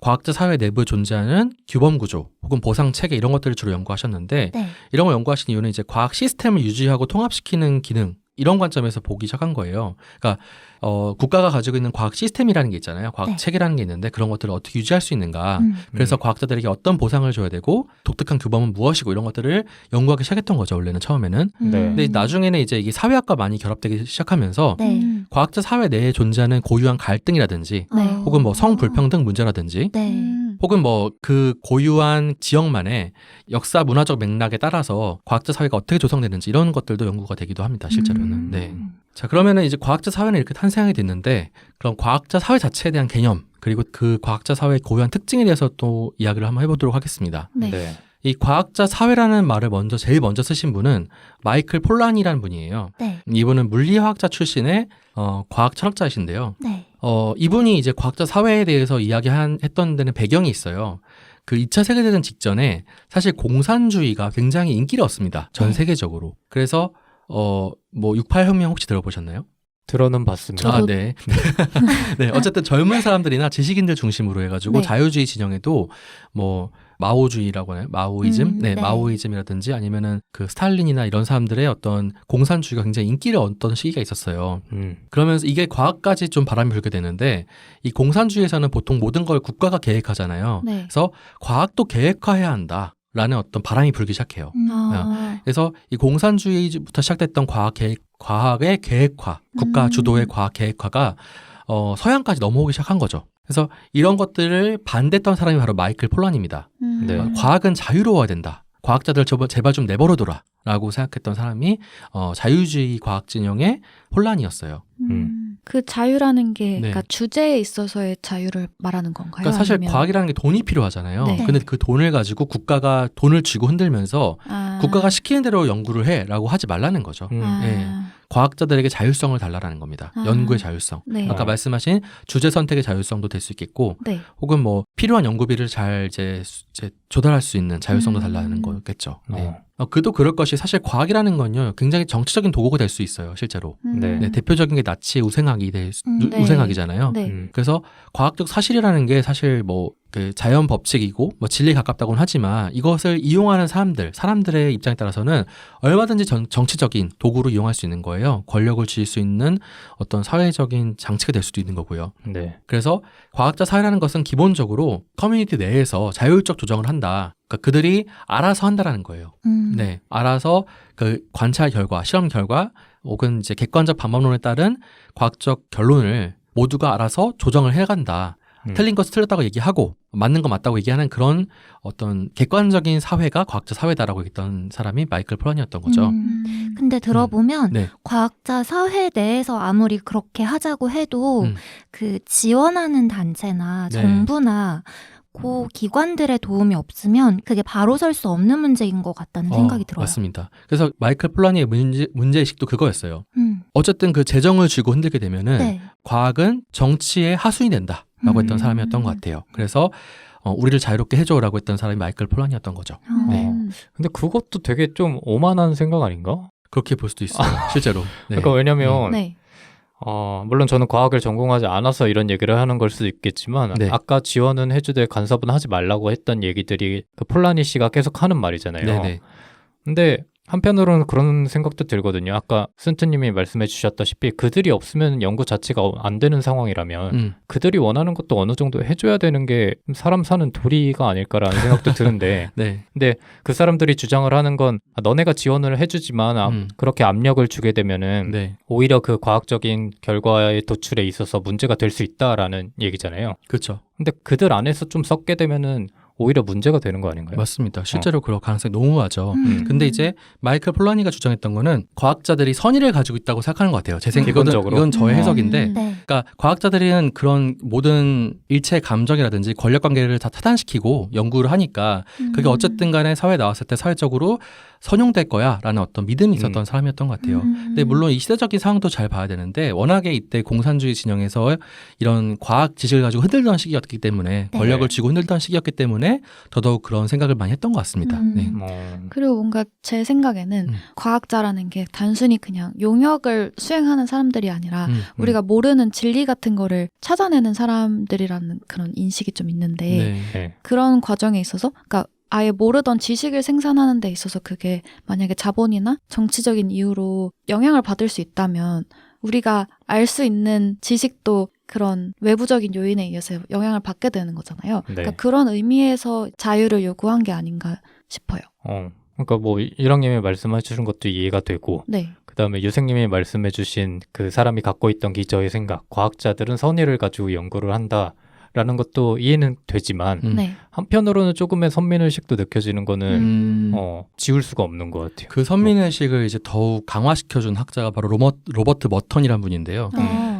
과학자 사회 내부에 존재하는 규범 구조 혹은 보상 체계 이런 것들을 주로 연구하셨는데 이런 걸 연구하신 이유는 이제 과학 시스템을 유지하고 통합시키는 기능 이런 관점에서 보기 시작한 거예요. 그러니까 국가가 가지고 있는 과학 시스템이라는 게 있잖아요. 과학 체계라는 게 있는데 그런 것들을 어떻게 유지할 수 있는가. 그래서 과학자들에게 어떤 보상을 줘야 되고 독특한 규범은 무엇이고 이런 것들을 연구하기 시작했던 거죠. 원래는 처음에는. 근데 나중에는 이제 이게 사회학과 많이 결합되기 시작하면서 과학자 사회 내에 존재하는 고유한 갈등이라든지 혹은 뭐 성불평등 문제라든지 혹은 뭐 그 고유한 지역만의 역사 문화적 맥락에 따라서 과학자 사회가 어떻게 조성되는지 이런 것들도 연구가 되기도 합니다. 실제로는. 네. 자, 그러면은 이제 과학자 사회는 이렇게 탄생하게 됐는데 그럼 과학자 사회 자체에 대한 개념 그리고 그 과학자 사회의 고유한 특징에 대해서 또 이야기를 한번 해보도록 하겠습니다. 이 과학자 사회라는 말을 제일 먼저 쓰신 분은 마이클 폴란이라는 분이에요. 이분은 물리화학자 출신의 과학 철학자이신데요. 이분이 이제 과학자 사회에 대해서 이야기했던 데는 배경이 있어요. 그 2차 세계대전 직전에 사실 공산주의가 굉장히 인기를 얻습니다. 전 세계적으로. 그래서 뭐 68혁명 혹시 들어보셨나요? 들어는 봤습니다. 네. 네. 어쨌든 젊은 사람들이나 지식인들 중심으로 해가지고 자유주의 진영에도 뭐 마오주의라고 하나요? 마오이즘? 마오이즘이라든지 아니면은 그 스탈린이나 이런 사람들의 어떤 공산주의가 굉장히 인기를 얻던 시기가 있었어요. 그러면서 이게 과학까지 좀 바람이 불게 되는데 이 공산주의에서는 보통 모든 걸 국가가 계획하잖아요. 그래서 과학도 계획화해야 한다. 라는 어떤 바람이 불기 시작해요. 그래서 이 공산주의부터 시작됐던 과학의 계획화, 국가 주도의 과학 계획화가 서양까지 넘어오기 시작한 거죠. 그래서 이런 것들을 반대했던 사람이 바로 마이클 폴란입니다. 과학은 자유로워야 된다. 과학자들 제발 좀 내버려둬라. 라고 생각했던 사람이 자유주의 과학 진영의 폴란이었어요. 그 자유라는 게 그러니까 주제에 있어서의 자유를 말하는 건가요? 그러니까 사실 아니면... 과학이라는 게 돈이 필요하잖아요. 근데 그 돈을 가지고 국가가 돈을 쥐고 흔들면서 국가가 시키는 대로 연구를 해라고 하지 말라는 거죠. 과학자들에게 자율성을 달라라는 겁니다. 연구의 자율성. 아까 말씀하신 주제 선택의 자율성도 될 수 있겠고 혹은 뭐 필요한 연구비를 잘 이제 조달할 수 있는 자율성도 달라는 거겠죠. 그도 그럴 것이 사실 과학이라는 건요 굉장히 정치적인 도구가 될 수 있어요 실제로. 대표적인 게 나치의 우생학이잖아요. 그래서 과학적 사실이라는 게 사실 뭐 그 자연 법칙이고 뭐 진리에 가깝다고는 하지만 이것을 이용하는 사람들의 입장에 따라서는 얼마든지 정치적인 도구로 이용할 수 있는 거예요. 권력을 쥐을 수 있는 어떤 사회적인 장치가 될 수도 있는 거고요. 그래서 과학자 사회라는 것은 기본적으로 커뮤니티 내에서 자율적 조정을 한다. 그러니까 그들이 알아서 한다라는 거예요. 알아서 그 관찰 결과, 실험 결과 혹은 이제 객관적 방법론에 따른 과학적 결론을 모두가 알아서 조정을 해간다. 틀린 것을 틀렸다고 얘기하고 맞는 거 맞다고 얘기하는 그런 어떤 객관적인 사회가 과학자 사회다라고 했던 사람이 마이클 폴란이었던 거죠. 근데 들어보면 네. 과학자 사회 내에서 아무리 그렇게 하자고 해도 그 지원하는 단체나 네. 정부나 그 기관들의 도움이 없으면 그게 바로 설 수 없는 문제인 것 같다는 생각이 들어요. 맞습니다. 그래서 마이클 폴란이의 문제의식도 그거였어요. 어쨌든 그 재정을 쥐고 흔들게 되면은 네. 과학은 정치의 하수인이 된다라고 했던 사람이었던 것 같아요. 그래서 우리를 자유롭게 해줘라고 했던 사람이 마이클 폴란이었던 거죠. 네. 근데 그것도 되게 좀 오만한 생각 아닌가? 그렇게 볼 수도 있어요. 실제로. 네. 그러니까 왜냐면 네. 물론 저는 과학을 전공하지 않아서 이런 얘기를 하는 걸 수도 있겠지만 네. 아까 지원은 해주되 간섭은 하지 말라고 했던 얘기들이 그 폴라니 씨가 계속 하는 말이잖아요. 네네. 근데 한편으로는 그런 생각도 들거든요. 아까 순트님이 말씀해 주셨다시피 그들이 없으면 연구 자체가 안 되는 상황이라면 그들이 원하는 것도 어느 정도 해줘야 되는 게 사람 사는 도리가 아닐까라는 생각도 드는데 네. 근데 그 사람들이 주장을 하는 건 너네가 지원을 해주지만 그렇게 압력을 주게 되면은 네. 오히려 그 과학적인 결과의 도출에 있어서 문제가 될 수 있다라는 얘기잖아요. 그렇죠. 근데 그들 안에서 좀 섞게 되면은 오히려 문제가 되는 거 아닌가요? 맞습니다. 실제로 그럴 가능성이 너무하죠. 근데 이제 마이클 폴라니가 주장했던 거는 과학자들이 선의를 가지고 있다고 생각하는 것 같아요. 제 생각에 이건 저의 해석인데 네. 그러니까 과학자들은 그런 모든 일체의 감정이라든지 권력 관계를 다 차단시키고 연구를 하니까 그게 어쨌든 간에 사회에 나왔을 때 사회적으로 선용될 거야 라는 어떤 믿음이 있었던 사람이었던 것 같아요. 근데 물론 이 시대적인 상황도 잘 봐야 되는데 워낙에 이때 공산주의 진영에서 이런 과학 지식을 가지고 흔들던 시기였기 때문에 네. 권력을 쥐고 흔들던 시기였기 때문에 더더욱 그런 생각을 많이 했던 것 같습니다. 네. 그리고 뭔가 제 생각에는 과학자라는 게 단순히 그냥 용역을 수행하는 사람들이 아니라 우리가 모르는 진리 같은 거를 찾아내는 사람들이라는 그런 인식이 좀 있는데 네. 그런 과정에 있어서 그러니까 아예 모르던 지식을 생산하는 데 있어서 그게 만약에 자본이나 정치적인 이유로 영향을 받을 수 있다면 우리가 알 수 있는 지식도 그런 외부적인 요인에 의해서 영향을 받게 되는 거잖아요. 네. 그러니까 그런 의미에서 자유를 요구한 게 아닌가 싶어요. 그러니까 뭐 일왕님이 말씀해 주신 것도 이해가 되고 네. 그다음에 유생님이 말씀해 주신 그 사람이 갖고 있던 기저의 생각 과학자들은 선의를 가지고 연구를 한다라는 것도 이해는 되지만 네. 한편으로는 조금의 선민의식도 느껴지는 거는 지울 수가 없는 것 같아요. 그 선민의식을 이제 더욱 강화시켜준 학자가 바로 로버트 머턴이라는 분인데요.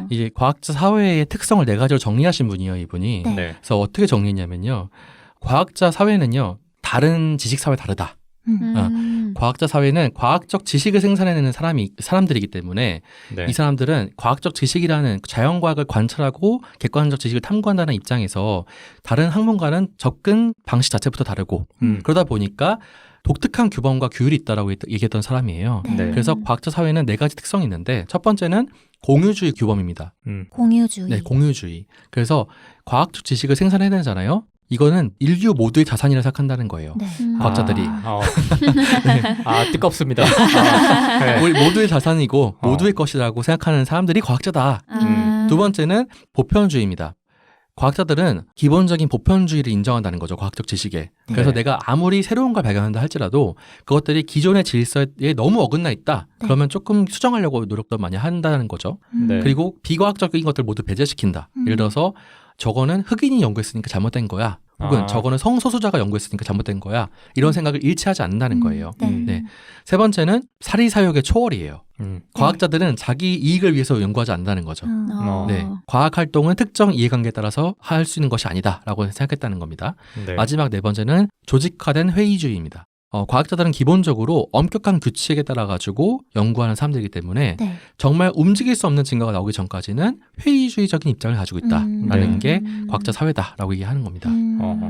이제 과학자 사회의 특성을 4가지로 정리하신 분이에요, 이분이. 네. 네. 그래서 어떻게 정리했냐면요. 과학자 사회는요, 다른 지식 사회 다르다. 과학자 사회는 과학적 지식을 생산해내는 사람들이기 때문에 네. 이 사람들은 과학적 지식이라는 자연과학을 관찰하고 객관적 지식을 탐구한다는 입장에서 다른 학문과는 접근 방식 자체부터 다르고 그러다 보니까 독특한 규범과 규율이 있다라고 얘기했던 사람이에요. 네. 그래서 과학자 사회는 4가지 특성이 있는데 첫 번째는 공유주의 규범입니다. 공유주의. 네, 공유주의. 그래서 과학적 지식을 생산해내잖아요. 이거는 인류 모두의 자산이라 생각한다는 거예요. 네. 과학자들이. 뜨겁습니다. 네. 우리 모두의 자산이고 모두의 것이라고 생각하는 사람들이 과학자다. 두 번째는 보편주의입니다. 과학자들은 기본적인 보편주의를 인정한다는 거죠. 과학적 지식에. 그래서 내가 아무리 새로운 걸 발견한다 할지라도 그것들이 기존의 질서에 너무 어긋나 있다. 그러면 조금 수정하려고 노력도 많이 한다는 거죠. 네. 그리고 비과학적인 것들 모두 배제시킨다. 예를 들어서 저거는 흑인이 연구했으니까 잘못된 거야. 혹은 저거는 성소수자가 연구했으니까 잘못된 거야. 이런 생각을 일치하지 않는다는 거예요. 네. 세 번째는 사리사욕의 초월이에요. 과학자들은 자기 이익을 위해서 연구하지 않는다는 거죠. 네. 과학 활동은 특정 이해관계에 따라서 할 수 있는 것이 아니다라고 생각했다는 겁니다. 네. 마지막 4번째는 조직화된 회의주의입니다. 과학자들은 기본적으로 엄격한 규칙에 따라 가지고 연구하는 사람들이기 때문에 네. 정말 움직일 수 없는 증거가 나오기 전까지는 회의주의적인 입장을 가지고 있다라는 게 과학자 사회다라고 얘기하는 겁니다.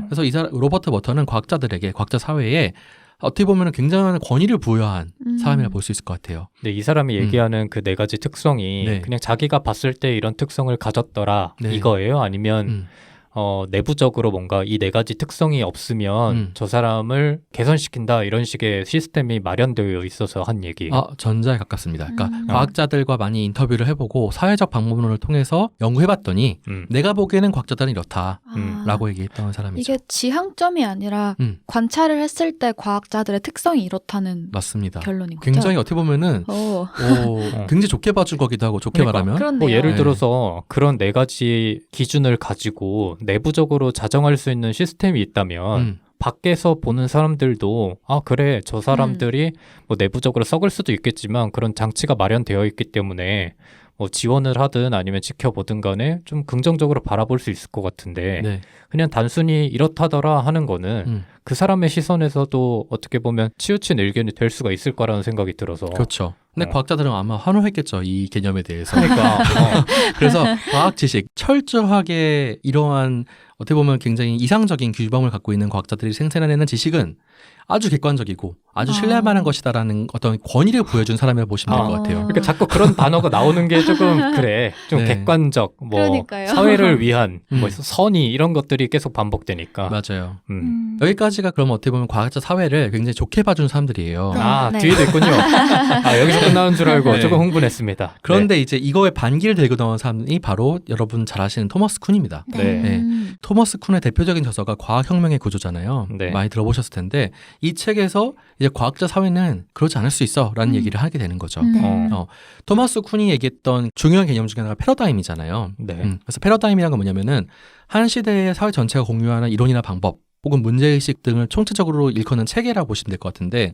그래서 로버트 머턴은 과학자 사회에 어떻게 보면 굉장한 권위를 부여한 사람이라 볼 수 있을 것 같아요. 근데 이 사람이 얘기하는 그 4가지 특성이 네. 그냥 자기가 봤을 때 이런 특성을 가졌더라 네. 이거예요? 아니면 내부적으로 뭔가 이 네 가지 특성이 없으면 저 사람을 개선시킨다 이런 식의 시스템이 마련되어 있어서 한 얘기예요. 전자에 가깝습니다. 그러니까 과학자들과 많이 인터뷰를 해보고 사회적 방법론을 통해서 연구해봤더니 내가 보기에는 과학자들은 이렇다라고 얘기했던 사람이죠. 이게 지향점이 아니라 관찰을 했을 때 과학자들의 특성이 이렇다는 맞습니다. 결론인 거죠. 굉장히 어떻게 보면은 굉장히 좋게 봐준 거기도 하고 좋게 말하면 뭐 예를 들어서 그런 네 가지 기준을 가지고 내부적으로 자정할 수 있는 시스템이 있다면 밖에서 보는 사람들도 그래 저 사람들이 뭐 내부적으로 썩을 수도 있겠지만 그런 장치가 마련되어 있기 때문에 뭐 지원을 하든 아니면 지켜보든 간에 좀 긍정적으로 바라볼 수 있을 것 같은데 네. 그냥 단순히 이렇다더라 하는 거는 그 사람의 시선에서도 어떻게 보면 치우친 의견이 될 수가 있을 거라는 생각이 들어서 그렇죠. 근데 과학자들은 아마 환호했겠죠. 이 개념에 대해서. 그러니까 그래서 과학 지식 철저하게 이러한 어떻게 보면 굉장히 이상적인 규범을 갖고 있는 과학자들이 생산해내는 지식은 아주 객관적이고 아주 신뢰할 만한 것이다라는 어떤 권위를 보여준 사람이라고 보시면 될 것 같아요. 그러니까 자꾸 그런 단어가 나오는 게 조금 그래. 좀 네. 객관적, 뭐 그러니까요. 사회를 위한 뭐 선의 이런 것들이 계속 반복되니까. 맞아요. 여기까지가 그러면 어떻게 보면 과학자 사회를 굉장히 좋게 봐준 사람들이에요. 네. 뒤에도 있군요. 여기서 끝나는 줄 알고 네. 조금 흥분했습니다. 그런데 이제 이거에 반기를 들고 나온 사람이 바로 여러분 잘 아시는 토머스 쿤입니다. 네. 토머스 쿤의 대표적인 저서가 과학혁명의 구조잖아요. 네. 많이 들어보셨을 텐데 이 책에서 이제 과학자 사회는 그러지 않을 수 있어라는 얘기를 하게 되는 거죠. 토머스 쿤이 얘기했던 중요한 개념 중에 하나가 패러다임이잖아요. 네. 그래서 패러다임이라는 건 뭐냐면은 한 시대의 사회 전체가 공유하는 이론이나 방법 혹은 문제의식 등을 총체적으로 일컫는 체계라고 보시면 될 것 같은데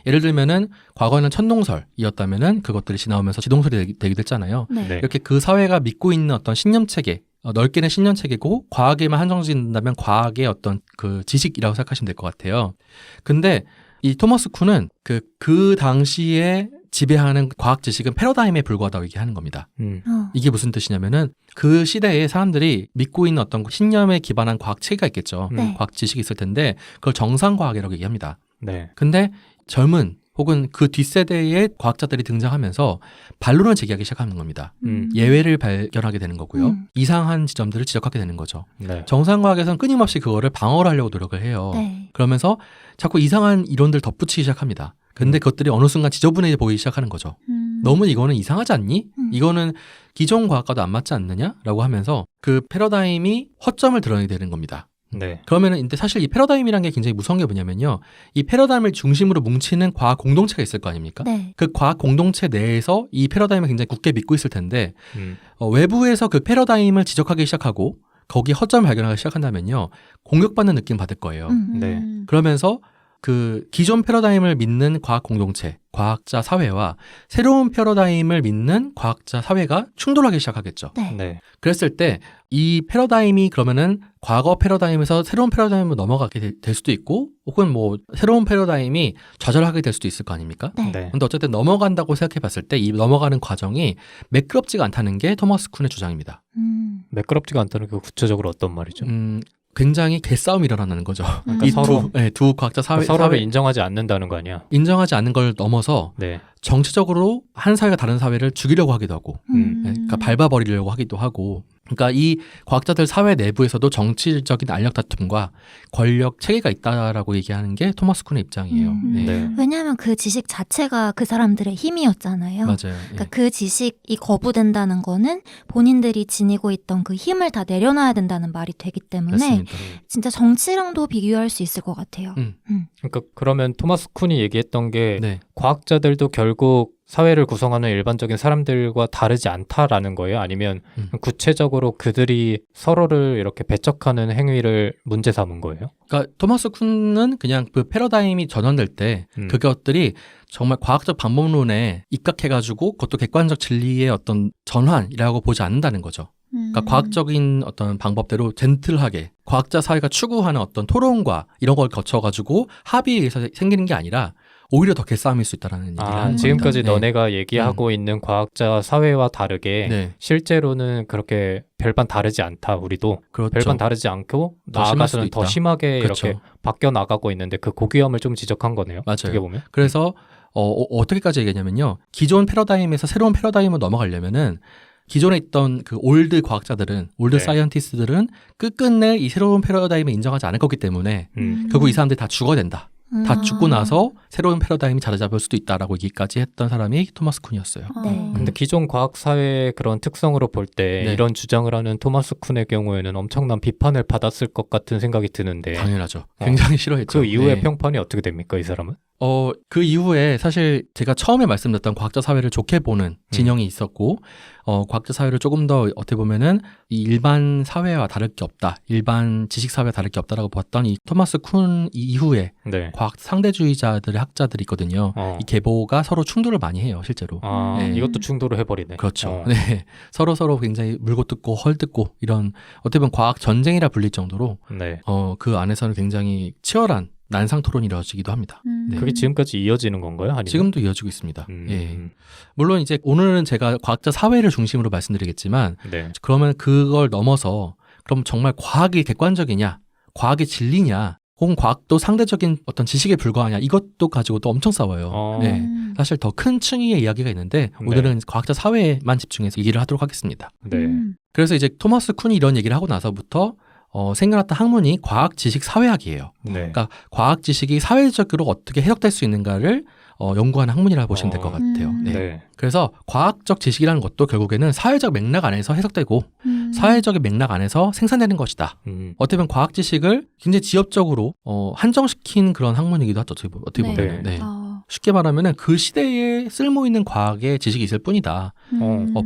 예를 들면은 과거에는 천동설이었다면은 그것들이 지나오면서 지동설이 되기도 했잖아요. 이렇게 그 사회가 믿고 있는 어떤 신념체계 넓게는 신념체계고 과학에만 한정된다면 과학의 어떤 그 지식이라고 생각하시면 될 것 같아요. 근데 이 토머스 쿤은 그 당시에 지배하는 과학 지식은 패러다임에 불과하다고 얘기하는 겁니다. 이게 무슨 뜻이냐면은 그 시대에 사람들이 믿고 있는 어떤 신념에 기반한 과학 체계가 있겠죠. 과학 지식이 있을 텐데 그걸 정상과학이라고 얘기합니다. 근데 젊은 혹은 그 뒷세대의 과학자들이 등장하면서 반론을 제기하기 시작하는 겁니다. 예외를 발견하게 되는 거고요. 이상한 지점들을 지적하게 되는 거죠. 정상과학에서는 끊임없이 그거를 방어를 하려고 노력을 해요. 그러면서 자꾸 이상한 이론들 덧붙이기 시작합니다. 근데 그것들이 어느 순간 지저분해 보이기 시작하는 거죠. 너무 이거는 이상하지 않니? 이거는 기존 과학과도 안 맞지 않느냐라고 하면서 그 패러다임이 허점을 드러내게 되는 겁니다. 그러면은 근데 사실 이 패러다임이라는 게 굉장히 무서운 게 뭐냐면요. 이 패러다임을 중심으로 뭉치는 과학 공동체가 있을 거 아닙니까? 그 과학 공동체 내에서 이 패러다임을 굉장히 굳게 믿고 있을 텐데 외부에서 그 패러다임을 지적하기 시작하고 거기 허점을 발견하기 시작한다면요. 공격받는 느낌 받을 거예요. 그러면서 그 기존 패러다임을 믿는 과학 공동체, 과학자 사회와 새로운 패러다임을 믿는 과학자 사회가 충돌하기 시작하겠죠. 그랬을 때 이 패러다임이 그러면은 과거 패러다임에서 새로운 패러다임으로 넘어가게 될 수도 있고 혹은 뭐 새로운 패러다임이 좌절하게 될 수도 있을 거 아닙니까? 근데 어쨌든 넘어간다고 생각해 봤을 때 이 넘어가는 과정이 매끄럽지가 않다는 게 토머스 쿤의 주장입니다. 매끄럽지가 않다는 게 구체적으로 어떤 말이죠? 굉장히 개싸움이 일어나는 거죠. 그러니까 이 두 과학자 서로를 인정하지 않는다는 거 아니야? 인정하지 않는 걸 넘어서 정치적으로 한 사회가 다른 사회를 죽이려고 하기도 하고 그러니까 밟아버리려고 하기도 하고 그러니까 이 과학자들 사회 내부에서도 정치적인 알력 다툼과 권력 체계가 있다라고 얘기하는 게 토머스 쿤의 입장이에요. 왜냐하면 그 지식 자체가 그 사람들의 힘이었잖아요. 맞아요. 그러니까 그 지식이 거부된다는 거는 본인들이 지니고 있던 그 힘을 다 내려놔야 된다는 말이 되기 때문에 맞습니다. 진짜 정치랑도 비교할 수 있을 것 같아요. 그러니까 그러면 토머스 쿤이 얘기했던 게 과학자들도 결국 사회를 구성하는 일반적인 사람들과 다르지 않다라는 거예요? 아니면 구체적으로 그들이 서로를 이렇게 배척하는 행위를 문제 삼은 거예요? 그러니까 토머스 쿤은 그냥 그 패러다임이 전환될 때 그것들이 정말 과학적 방법론에 입각해가지고 그것도 객관적 진리의 어떤 전환이라고 보지 않는다는 거죠. 그러니까 과학적인 어떤 방법대로 젠틀하게 과학자 사회가 추구하는 어떤 토론과 이런 걸 거쳐가지고 합의에 의해서 생기는 게 아니라 오히려 더 개싸움일 수 있다는 얘기를 하는 지금까지 겁니다. 너네가 얘기하고 있는 과학자 사회와 다르게 실제로는 그렇게 별반 다르지 않다. 우리도 별반 다르지 않고 나아가서는 더 심하게 이렇게 바뀌어 나가고 있는데 그 고귀함을 좀 지적한 거네요. 맞아요. 어떻게 보면. 그래서 어떻게까지 얘기하냐면요. 기존 패러다임에서 새로운 패러다임으로 넘어가려면은 기존에 있던 그 올드 과학자들은, 올드 사이언티스트들은 끝끝내 이 새로운 패러다임을 인정하지 않을 거기 때문에 결국 이 사람들이 다 죽어야 된다. 다 죽고 나서 새로운 패러다임이 자리 잡을 수도 있다라고 얘기까지 했던 사람이 토마스 쿤이었어요. 네. 근데 기존 과학사회의 그런 특성으로 볼 때 네. 이런 주장을 하는 토마스 쿤의 경우에는 엄청난 비판을 받았을 것 같은 생각이 드는데 당연하죠. 굉장히 싫어했죠. 그 이후에 네. 평판이 어떻게 됩니까, 이 사람은? 그 이후에 사실 제가 처음에 말씀드렸던 과학자 사회를 좋게 보는 진영이 있었고, 과학자 사회를 조금 더 어떻게 보면은 이 일반 사회와 다를 게 없다, 일반 지식 사회와 다를 게 없다라고 봤던 이 토마스 쿤 이후에 네. 과학 상대주의자들의 학자들이 있거든요. 이 계보가 서로 충돌을 많이 해요, 실제로. 네. 이것도 충돌을 해버리네. 그렇죠. 네. 서로 굉장히 물고 뜯고 헐뜯고 이런 어떻게 보면 과학 전쟁이라 불릴 정도로 네. 그 안에서는 굉장히 치열한 난상 토론이 이루어지기도 합니다. 네. 그게 지금까지 이어지는 건가요? 아니면? 지금도 이어지고 있습니다. 예. 물론 이제 오늘은 제가 과학자 사회를 중심으로 말씀드리겠지만, 네. 그러면 그걸 넘어서 그럼 정말 과학이 객관적이냐, 과학이 진리냐, 혹은 과학도 상대적인 어떤 지식에 불과하냐, 이것도 가지고도 엄청 싸워요. 네. 사실 더 큰 층위의 이야기가 있는데 오늘은 과학자 사회에만 집중해서 얘기를 하도록 하겠습니다. 네. 그래서 이제 토마스 쿤이 이런 얘기를 하고 나서부터 생겨났던 학문이 과학 지식 사회학이에요. 네. 그러니까 과학 지식이 사회적으로 어떻게 해석될 수 있는가를 연구하는 학문이라고 보시면 될 것 같아요. 네. 네. 그래서 과학적 지식이라는 것도 결국에는 사회적 맥락 안에서 해석되고 사회적인 맥락 안에서 생산되는 것이다. 어떻게 보면 과학 지식을 굉장히 지엽적으로 한정시킨 그런 학문이기도 하죠. 어떻게 보면. 네. 쉽게 말하면 그 시대에 쓸모 있는 과학의 지식이 있을 뿐이다.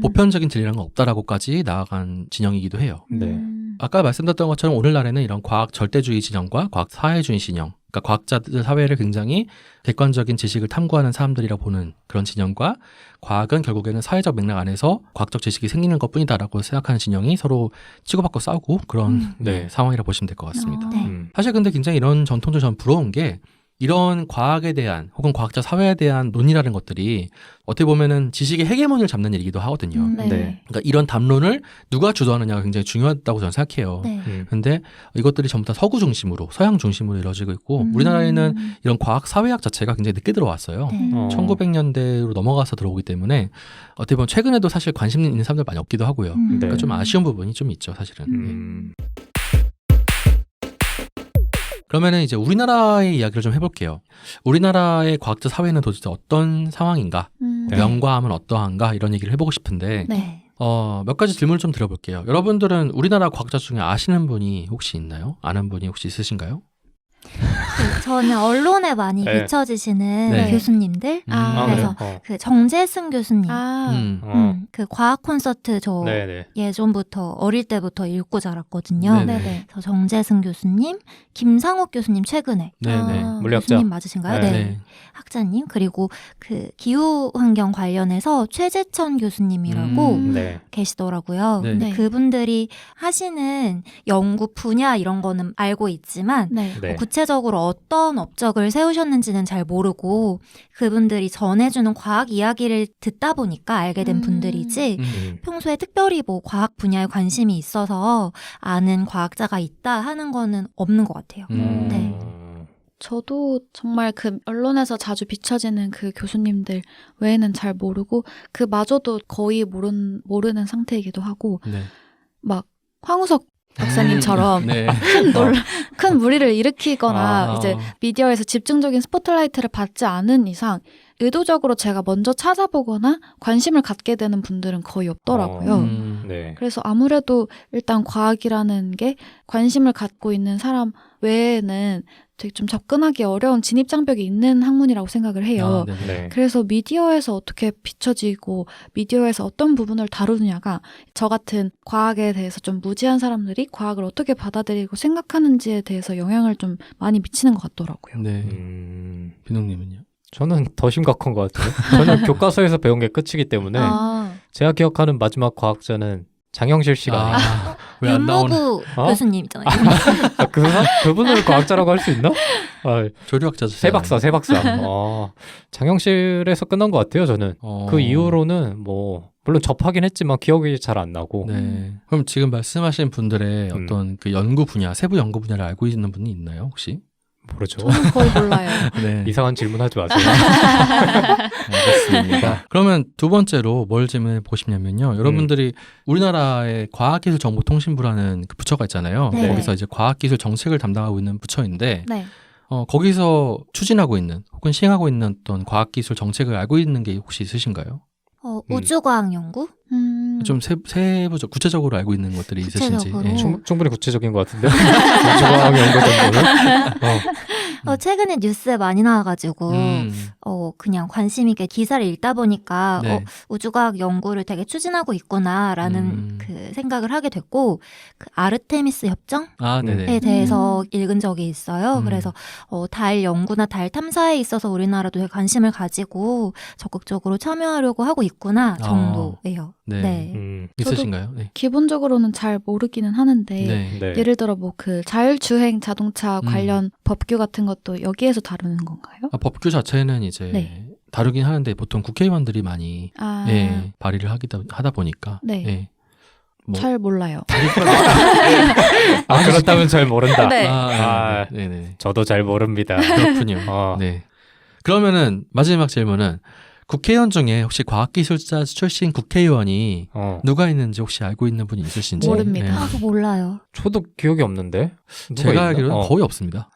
보편적인 진리라는 건 없다라고까지 나아간 진영이기도 해요. 네. 아까 말씀드렸던 것처럼 오늘날에는 이런 과학 절대주의 진영과 과학 사회주의 진영, 그러니까 과학자들 사회를 굉장히 객관적인 지식을 탐구하는 사람들이라고 보는 그런 진영과 과학은 결국에는 사회적 맥락 안에서 과학적 지식이 생기는 것뿐이다라고 생각하는 진영이 서로 치고받고 싸우고 그런 상황이라고 보시면 될 것 같습니다. 사실 근데 굉장히 이런 전통도 저는 부러운 게 이런 과학에 대한 혹은 과학자 사회에 대한 논의라는 것들이 어떻게 보면은 지식의 헤게모니를 잡는 일이기도 하거든요. 네. 그러니까 이런 담론을 누가 주도하느냐가 굉장히 중요하다고 저는 생각해요. 그런데 이것들이 전부 다 서구 중심으로, 서양 중심으로 이루어지고 있고 우리나라에는 이런 과학 사회학 자체가 굉장히 늦게 들어왔어요. 1900년대로 넘어가서 들어오기 때문에 어떻게 보면 최근에도 사실 관심 있는 사람들 많이 없기도 하고요. 그러니까 좀 아쉬운 부분이 좀 있죠, 사실은. 그러면은 이제 우리나라의 이야기를 좀 해볼게요. 우리나라의 과학자 사회는 도대체 어떤 상황인가? 명과하면 어떠한가? 이런 얘기를 해보고 싶은데 몇 가지 질문을 좀 드려볼게요. 여러분들은 우리나라 과학자 중에 아시는 분이 혹시 있나요? 아는 분이 혹시 있으신가요? 저는 언론에 많이 비춰지시는 교수님들. 그래서 그 정재승 교수님. 그 과학 콘서트 저 예전부터 어릴 때부터 읽고 자랐거든요. 그래서 정재승 교수님, 김상욱 교수님 최근에 물리학자 교수님 맞으신가요? 네. 학자님. 그리고 그 기후 환경 관련해서 최재천 교수님이라고 계시더라고요. 근데 그분들이 하시는 연구 분야 이런 거는 알고 있지만 구체적으로 어떤 업적을 세우셨는지는 잘 모르고 그분들이 전해주는 과학 이야기를 듣다 보니까 알게 된 분들이지 평소에 특별히 뭐 과학 분야에 관심이 있어서 아는 과학자가 있다 하는 거는 없는 것 같아요. 네. 저도 정말 그 언론에서 자주 비춰지는 그 교수님들 외에는 잘 모르고 그마저도 거의 모르는 상태이기도 하고 막 황우석 박사님처럼 큰 무리를 일으키거나 이제 미디어에서 집중적인 스포트라이트를 받지 않은 이상 의도적으로 제가 먼저 찾아보거나 관심을 갖게 되는 분들은 거의 없더라고요. 그래서 아무래도 일단 과학이라는 게 관심을 갖고 있는 사람 외에는 되게 좀 접근하기 어려운 진입장벽이 있는 학문이라고 생각을 해요. 그래서 미디어에서 어떻게 비춰지고 미디어에서 어떤 부분을 다루느냐가 저 같은 과학에 대해서 좀 무지한 사람들이 과학을 어떻게 받아들이고 생각하는지에 대해서 영향을 좀 많이 미치는 것 같더라고요. 네. 비농님은요? 저는 더 심각한 것 같아요. 저는 교과서에서 배운 게 끝이기 때문에 제가 기억하는 마지막 과학자는 장영실 씨가 왜 안 나오나? 윤무구 교수님 있잖아요. 그분을 과학자라고 할 수 있나? 조류학자죠. 세 박사. 장영실에서 끝난 것 같아요. 저는 그 이후로는 뭐 물론 접하긴 했지만 기억이 잘 안 나고. 그럼 지금 말씀하신 분들의 어떤 그 연구 분야, 세부 연구 분야를 알고 있는 분이 있나요, 혹시? 모르죠. 저는 거의 몰라요. 네. 이상한 질문하지 마세요. 알겠습니다. 그러면 두 번째로 뭘 질문해 보고 싶냐면요. 여러분들이 우리나라의 과학기술정보통신부라는 그 부처가 있잖아요. 네. 거기서 이제 과학기술 정책을 담당하고 있는 부처인데 네. 거기서 추진하고 있는 혹은 시행하고 있는 어떤 과학기술 정책을 알고 있는 게 혹시 있으신가요? 우주과학연구? 좀 세부적 구체적으로 알고 있는 것들이 있으신지. 구체적으로. 예. 충분히 구체적인 것 같은데. 우주과학 연구 정보는. 최근에 뉴스에 많이 나와가지고 그냥 관심 있게 기사를 읽다 보니까 네. 우주과학 연구를 되게 추진하고 있구나라는 그 생각을 하게 됐고 그 아르테미스 협정에 네네. 대해서 읽은 적이 있어요. 그래서 달 연구나 달 탐사에 있어서 우리나라도 되게 관심을 가지고 적극적으로 참여하려고 하고 있구나 정도예요. 네. 네. 있으신가요? 네. 기본적으로는 잘 모르기는 하는데 네. 네. 예를 들어 뭐 그 자율주행 자동차 관련 법규 같은 것도 여기에서 다루는 건가요? 법규 자체는 이제 네. 다루긴 하는데 보통 국회의원들이 많이 예, 발의를 하다 보니까 네. 예. 뭐 잘 몰라요. 그렇다면 잘 모른다. 네. 네네. 저도 잘 모릅니다. 그렇군요. 네. 그러면은 마지막 질문은 국회의원 중에 혹시 과학기술자 출신 국회의원이 누가 있는지 혹시 알고 있는 분이 있으신지? 모릅니다. 네. 몰라요. 저도 기억이 없는데. 누가 제가 있나? 알기로는 거의 없습니다.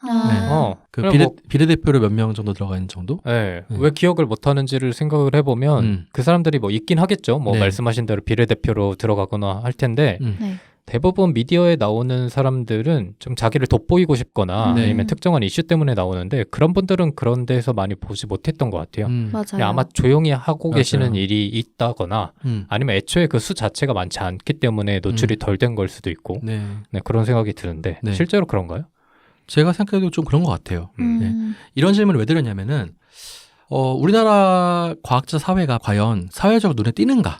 그 비례대표로 몇 명 정도 들어가 있는 정도? 네. 왜 기억을 못 하는지를 생각을 해보면 그 사람들이 뭐 있긴 하겠죠. 뭐 네. 말씀하신 대로 비례대표로 들어가거나 할 텐데 네. 대부분 미디어에 나오는 사람들은 좀 자기를 돋보이고 싶거나 네. 아니면 특정한 이슈 때문에 나오는데 그런 분들은 그런 데서 많이 보지 못했던 것 같아요. 맞아요. 그냥 아마 조용히 하고 맞아요. 계시는 일이 있다거나 아니면 애초에 그 수 자체가 많지 않기 때문에 노출이 덜 된 걸 수도 있고 네. 네, 그런 생각이 드는데 네. 실제로 그런가요? 제가 생각해도 좀 그런 것 같아요. 네. 이런 질문을 왜 드렸냐면은 우리나라 과학자 사회가 과연 사회적으로 눈에 띄는가?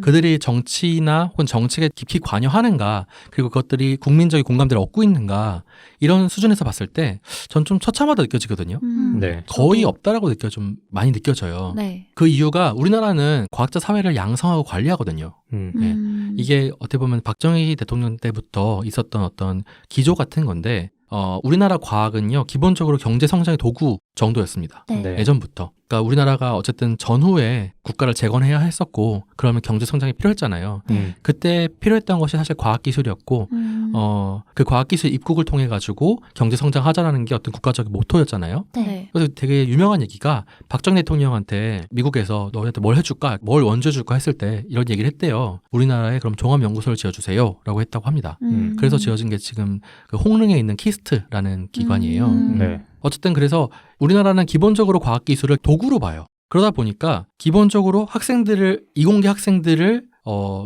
그들이 정치나 혹은 정책에 깊이 관여하는가? 그리고 그것들이 국민적인 공감대를 얻고 있는가? 이런 수준에서 봤을 때 전 좀 처참하다 느껴지거든요. 네. 거의 없다라고 좀 많이 느껴져요. 네. 그 이유가 우리나라는 과학자 사회를 양성하고 관리하거든요. 네. 이게 어떻게 보면 박정희 대통령 때부터 있었던 어떤 기조 같은 건데 우리나라 과학은요 기본적으로 경제 성장의 도구 정도였습니다. 네. 네. 예전부터. 그러니까 우리나라가 어쨌든 전후에 국가를 재건해야 했었고 그러면 경제 성장이 필요했잖아요. 그때 필요했던 것이 사실 과학기술이었고 그 과학기술 입국을 통해 가지고 경제 성장하자라는 게 어떤 국가적인 모토였잖아요. 네. 그래서 되게 유명한 얘기가 박정희 대통령한테 미국에서 너희한테 뭘 해줄까, 뭘 원조해줄까 했을 때 이런 얘기를 했대요. 우리나라에 그럼 종합연구소를 지어주세요 라고 했다고 합니다. 그래서 지어진 게 지금 그 홍릉에 있는 키스트라는 기관이에요. 네. 어쨌든 그래서 우리나라는 기본적으로 과학기술을 도구로 봐요. 그러다 보니까 기본적으로 이공계 학생들을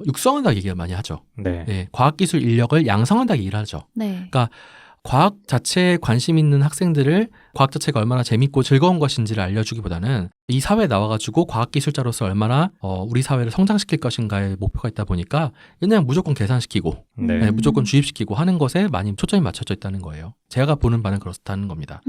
육성한다고 얘기를 많이 하죠. 네. 네, 과학기술 인력을 양성한다고 얘기를 하죠. 네. 그러니까 과학 자체에 관심 있는 학생들을 과학 자체가 얼마나 재밌고 즐거운 것인지를 알려주기보다는 이 사회에 나와가지고 과학기술자로서 얼마나 우리 사회를 성장시킬 것인가의 목표가 있다 보니까 그냥 무조건 계산시키고 네. 무조건 주입시키고 하는 것에 많이 초점이 맞춰져 있다는 거예요. 제가 보는 바는 그렇다는 겁니다.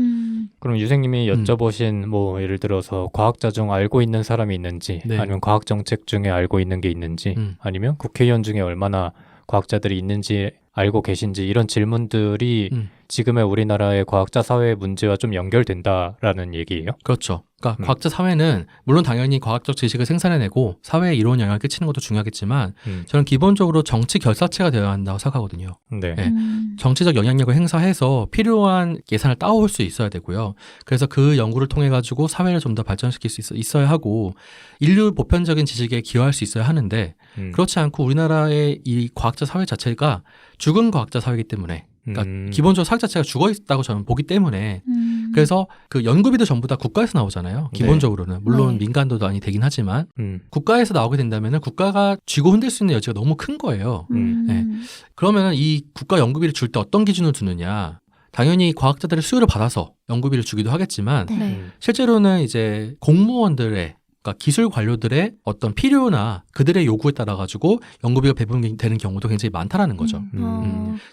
그럼 유생님이 여쭤보신 뭐 예를 들어서 과학자 중 알고 있는 사람이 있는지 네. 아니면 과학 정책 중에 알고 있는 게 있는지 아니면 국회의원 중에 얼마나 과학자들이 있는지 알고 계신지 이런 질문들이 지금의 우리나라의 과학자 사회의 문제와 좀 연결된다라는 얘기예요? 그렇죠. 그러니까 과학자 사회는 물론 당연히 과학적 지식을 생산해내고 사회에 이로운 영향을 끼치는 것도 중요하겠지만 저는 기본적으로 정치 결사체가 되어야 한다고 생각하거든요. 네. 네. 정치적 영향력을 행사해서 필요한 예산을 따올 수 있어야 되고요. 그래서 그 연구를 통해 가지고 사회를 좀 더 발전시킬 수 있어야 하고 인류 보편적인 지식에 기여할 수 있어야 하는데 그렇지 않고 우리나라의 이 과학자 사회 자체가 죽은 과학자 사회이기 때문에 그러니까 기본적으로 사회 자체가 죽어 있다고 저는 보기 때문에 그래서 그 연구비도 전부 다 국가에서 나오잖아요. 기본적으로는 물론 네. 민간도 많이 되긴 하지만 국가에서 나오게 된다면은 국가가 쥐고 흔들 수 있는 여지가 너무 큰 거예요. 네. 그러면은 이 국가 연구비를 줄 때 어떤 기준을 두느냐? 당연히 과학자들의 수요를 받아서 연구비를 주기도 하겠지만 네. 실제로는 이제 공무원들의 그러니까 기술 관료들의 어떤 필요나 그들의 요구에 따라 가지고 연구비가 배분되는 경우도 굉장히 많다라는 거죠.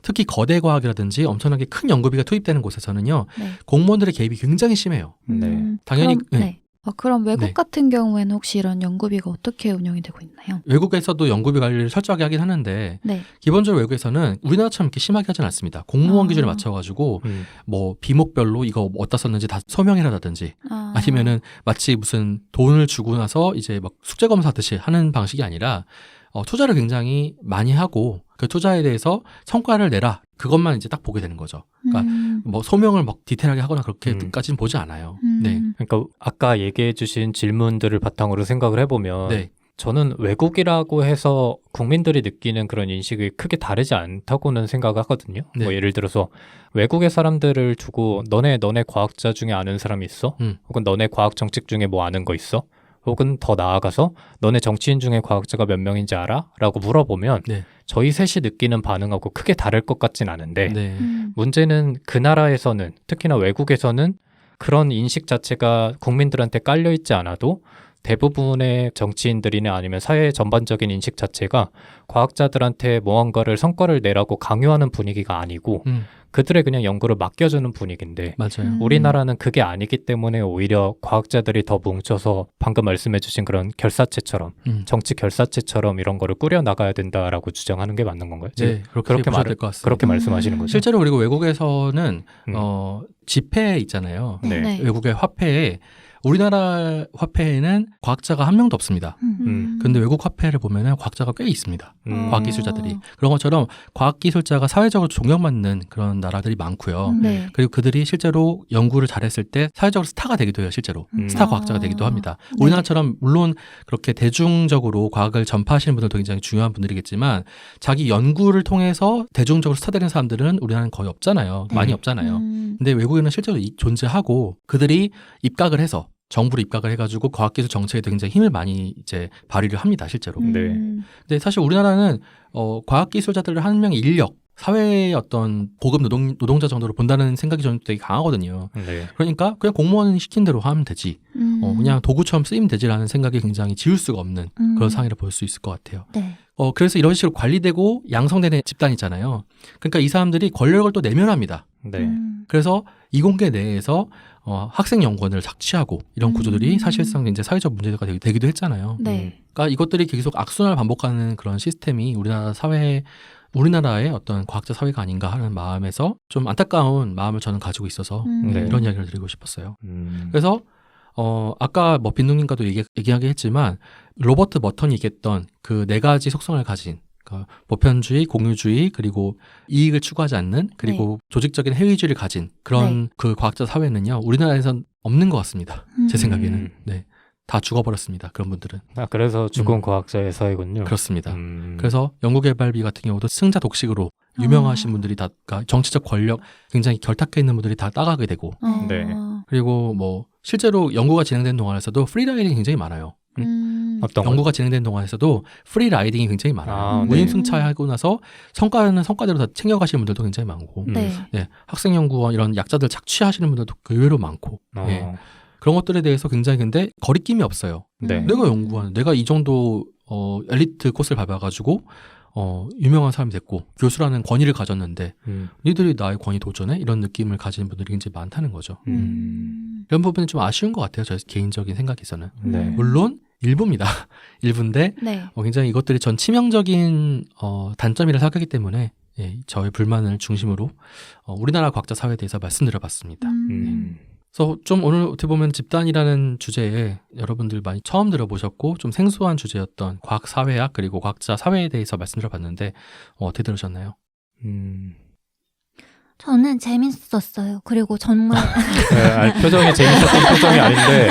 특히 거대 과학이라든지 엄청나게 큰 연구비가 투입되는 곳에서는요, 네. 공무원들의 개입이 굉장히 심해요. 네. 당연히 그럼, 네. 그럼 외국 네. 같은 경우에는 혹시 이런 연구비가 어떻게 운영이 되고 있나요? 외국에서도 연구비 관리를 철저하게 하긴 하는데 네. 기본적으로 외국에서는 우리나라처럼 이렇게 심하게 하진 않습니다. 공무원 기준에 맞춰가지고 뭐 비목별로 이거 어디다 썼는지 다 서명이라든지 아니면은 마치 무슨 돈을 주고 나서 이제 막 숙제 검사하듯이 하는 방식이 아니라 투자를 굉장히 많이 하고 그 투자에 대해서 성과를 내라 그것만 이제 딱 보게 되는 거죠. 그러니까 뭐 소명을 막 디테일하게 하거나 그렇게까지는 보지 않아요. 네. 그러니까 아까 얘기해주신 질문들을 바탕으로 생각을 해보면 네. 저는 외국이라고 해서 국민들이 느끼는 그런 인식이 크게 다르지 않다고는 생각을 하거든요. 네. 뭐 예를 들어서 외국의 사람들을 두고 너네 과학자 중에 아는 사람이 있어? 혹은 너네 과학 정책 중에 뭐 아는 거 있어? 혹은 더 나아가서 너네 정치인 중에 과학자가 몇 명인지 알아? 라고 물어보면 네. 저희 셋이 느끼는 반응하고 크게 다를 것 같진 않은데 네. 문제는 그 나라에서는 특히나 외국에서는 그런 인식 자체가 국민들한테 깔려있지 않아도 대부분의 정치인들이나 아니면 사회 전반적인 인식 자체가 과학자들한테 무언가를 성과를 내라고 강요하는 분위기가 아니고 그들의 그냥 연구를 맡겨주는 분위기인데 맞아요. 우리나라는 그게 아니기 때문에 오히려 과학자들이 더 뭉쳐서 방금 말씀해주신 그런 결사체처럼 정치 결사체처럼 이런 거를 꾸려나가야 된다라고 주장하는 게 맞는 건가요? 네, 그렇게 될 것 같습니다. 그렇게 말씀하시는 거죠? 실제로 그리고 외국에서는 지폐 있잖아요. 네. 네. 외국의 화폐에 우리나라 화폐에는 과학자가 한 명도 없습니다. 근데 외국 화폐를 보면은 과학자가 꽤 있습니다. 과학기술자들이. 그런 것처럼 과학기술자가 사회적으로 존경받는 그런 나라들이 많고요. 네. 그리고 그들이 실제로 연구를 잘했을 때 사회적으로 스타가 되기도 해요. 실제로. 스타 과학자가 되기도 합니다. 우리나라처럼 물론 그렇게 대중적으로 과학을 전파하시는 분들도 굉장히 중요한 분들이겠지만 자기 연구를 통해서 대중적으로 스타 되는 사람들은 우리나라는 거의 없잖아요. 많이 없잖아요. 근데 외국에는 실제로 존재하고 그들이 입각을 해서 정부로 입각을 해가지고 과학기술 정책에도 굉장히 힘을 많이 이제 발휘를 합니다, 실제로. 네. 근데 사실 우리나라는 과학기술자들을 한 명의 인력, 사회의 어떤 고급 노동자 정도로 본다는 생각이 저는 되게 강하거든요. 네. 그러니까 그냥 공무원 시킨 대로 하면 되지. 그냥 도구처럼 쓰이면 되지라는 생각이 굉장히 지울 수가 없는 그런 상황이라 볼 수 있을 것 같아요. 네. 그래서 이런 식으로 관리되고 양성되는 집단이잖아요. 그러니까 이 사람들이 권력을 또 내면합니다. 네. 그래서 이공계 내에서 학생 연구원을 착취하고 이런 구조들이 사실상 이제 사회적 문제가 되기도 했잖아요. 네. 그러니까 이것들이 계속 악순환을 반복하는 그런 시스템이 우리나라의 어떤 과학자 사회가 아닌가 하는 마음에서 좀 안타까운 마음을 저는 가지고 있어서 네. 이런 이야기를 드리고 싶었어요. 그래서 아까 뭐 빈둥님과도 얘기하긴 했지만 로버트 머턴이 얘기했던 그 4가지 속성을 가진 그러니까 보편주의, 공유주의, 그리고 이익을 추구하지 않는, 그리고 조직적인 회의주의를 가진 그런 그 과학자 사회는요, 우리나라에선 없는 것 같습니다. 제 생각에는. 네. 다 죽어버렸습니다. 그런 분들은. 그래서 죽은 과학자의 사회군요. 그렇습니다. 그래서 연구개발비 같은 경우도 승자 독식으로 유명하신 분들이 다, 그러니까 정치적 권력 굉장히 결탁해 있는 분들이 다 따가게 되고, 네. 그리고 뭐 실제로 연구가 진행된 동안에서도 프리라이딩이 굉장히 많아요. 연구가 진행된 동안에서도 프리라이딩이 굉장히 많아요. 무임승차하고 나서 성과는 성과대로 다 챙겨가시는 분들도 굉장히 많고, 네, 학생연구원 이런 약자들 착취하시는 분들도 의외로 많고, 네. 그런 것들에 대해서 굉장히 근데 거리낌이 없어요. 네. 내가 이 정도 엘리트 코스를 밟아가지고 유명한 사람이 됐고 교수라는 권위를 가졌는데 니들이 나의 권위 도전해? 이런 느낌을 가지는 분들이 굉장히 많다는 거죠. 이런 부분이 좀 아쉬운 것 같아요. 저 개인적인 생각에서는. 네. 물론 일부입니다. 일부인데 굉장히 이것들이 전 치명적인 단점이라 생각하기 때문에 저의 불만을 중심으로 우리나라 과학자 사회에 대해서 말씀드려봤습니다. 그래서 좀 오늘 어떻게 보면 집단이라는 주제에 여러분들 많이 처음 들어보셨고 좀 생소한 주제였던 과학사회학 그리고 과학자 사회에 대해서 말씀드려봤는데 어떻게 들으셨나요? 저는 재밌었어요. 그리고 정말 표정이 재밌었던 표정이 아닌데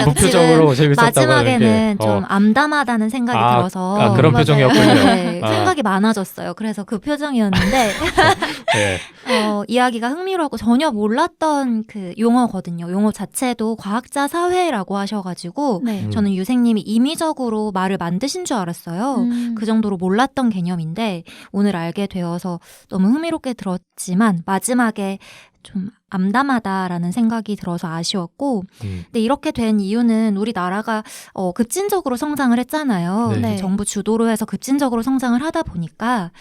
무표정으로 재밌었다고 마지막에는 좀 암담하다는 생각이 들어서 그런 표정이었군요. 생각이 많아졌어요. 그래서 그 표정이었는데 이야기가 흥미로웠고 전혀 몰랐던 그 용어거든요. 용어 자체도 과학자 사회라고 하셔가지고 저는 유생님이 임의적으로 말을 만드신 줄 알았어요. 그 정도로 몰랐던 개념인데 오늘 알게 되어서 너무 흥미롭게 들었지만 마지막에 좀 암담하다라는 생각이 들어서 아쉬웠고 근데 이렇게 된 이유는 우리나라가 급진적으로 성장을 했잖아요. 네. 정부 주도로 해서 급진적으로 성장을 하다 보니까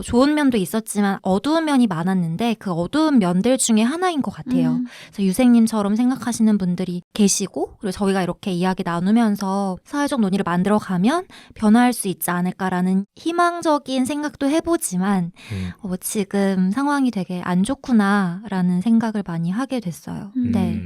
좋은 면도 있었지만 어두운 면이 많았는데 그 어두운 면들 중에 하나인 것 같아요. 그래서 유생님처럼 생각하시는 분들이 계시고 그리고 저희가 이렇게 이야기 나누면서 사회적 논의를 만들어가면 변화할 수 있지 않을까라는 희망적인 생각도 해보지만 지금 상황이 되게 안 좋구나라는 생각을 많이 하게 됐어요. 네.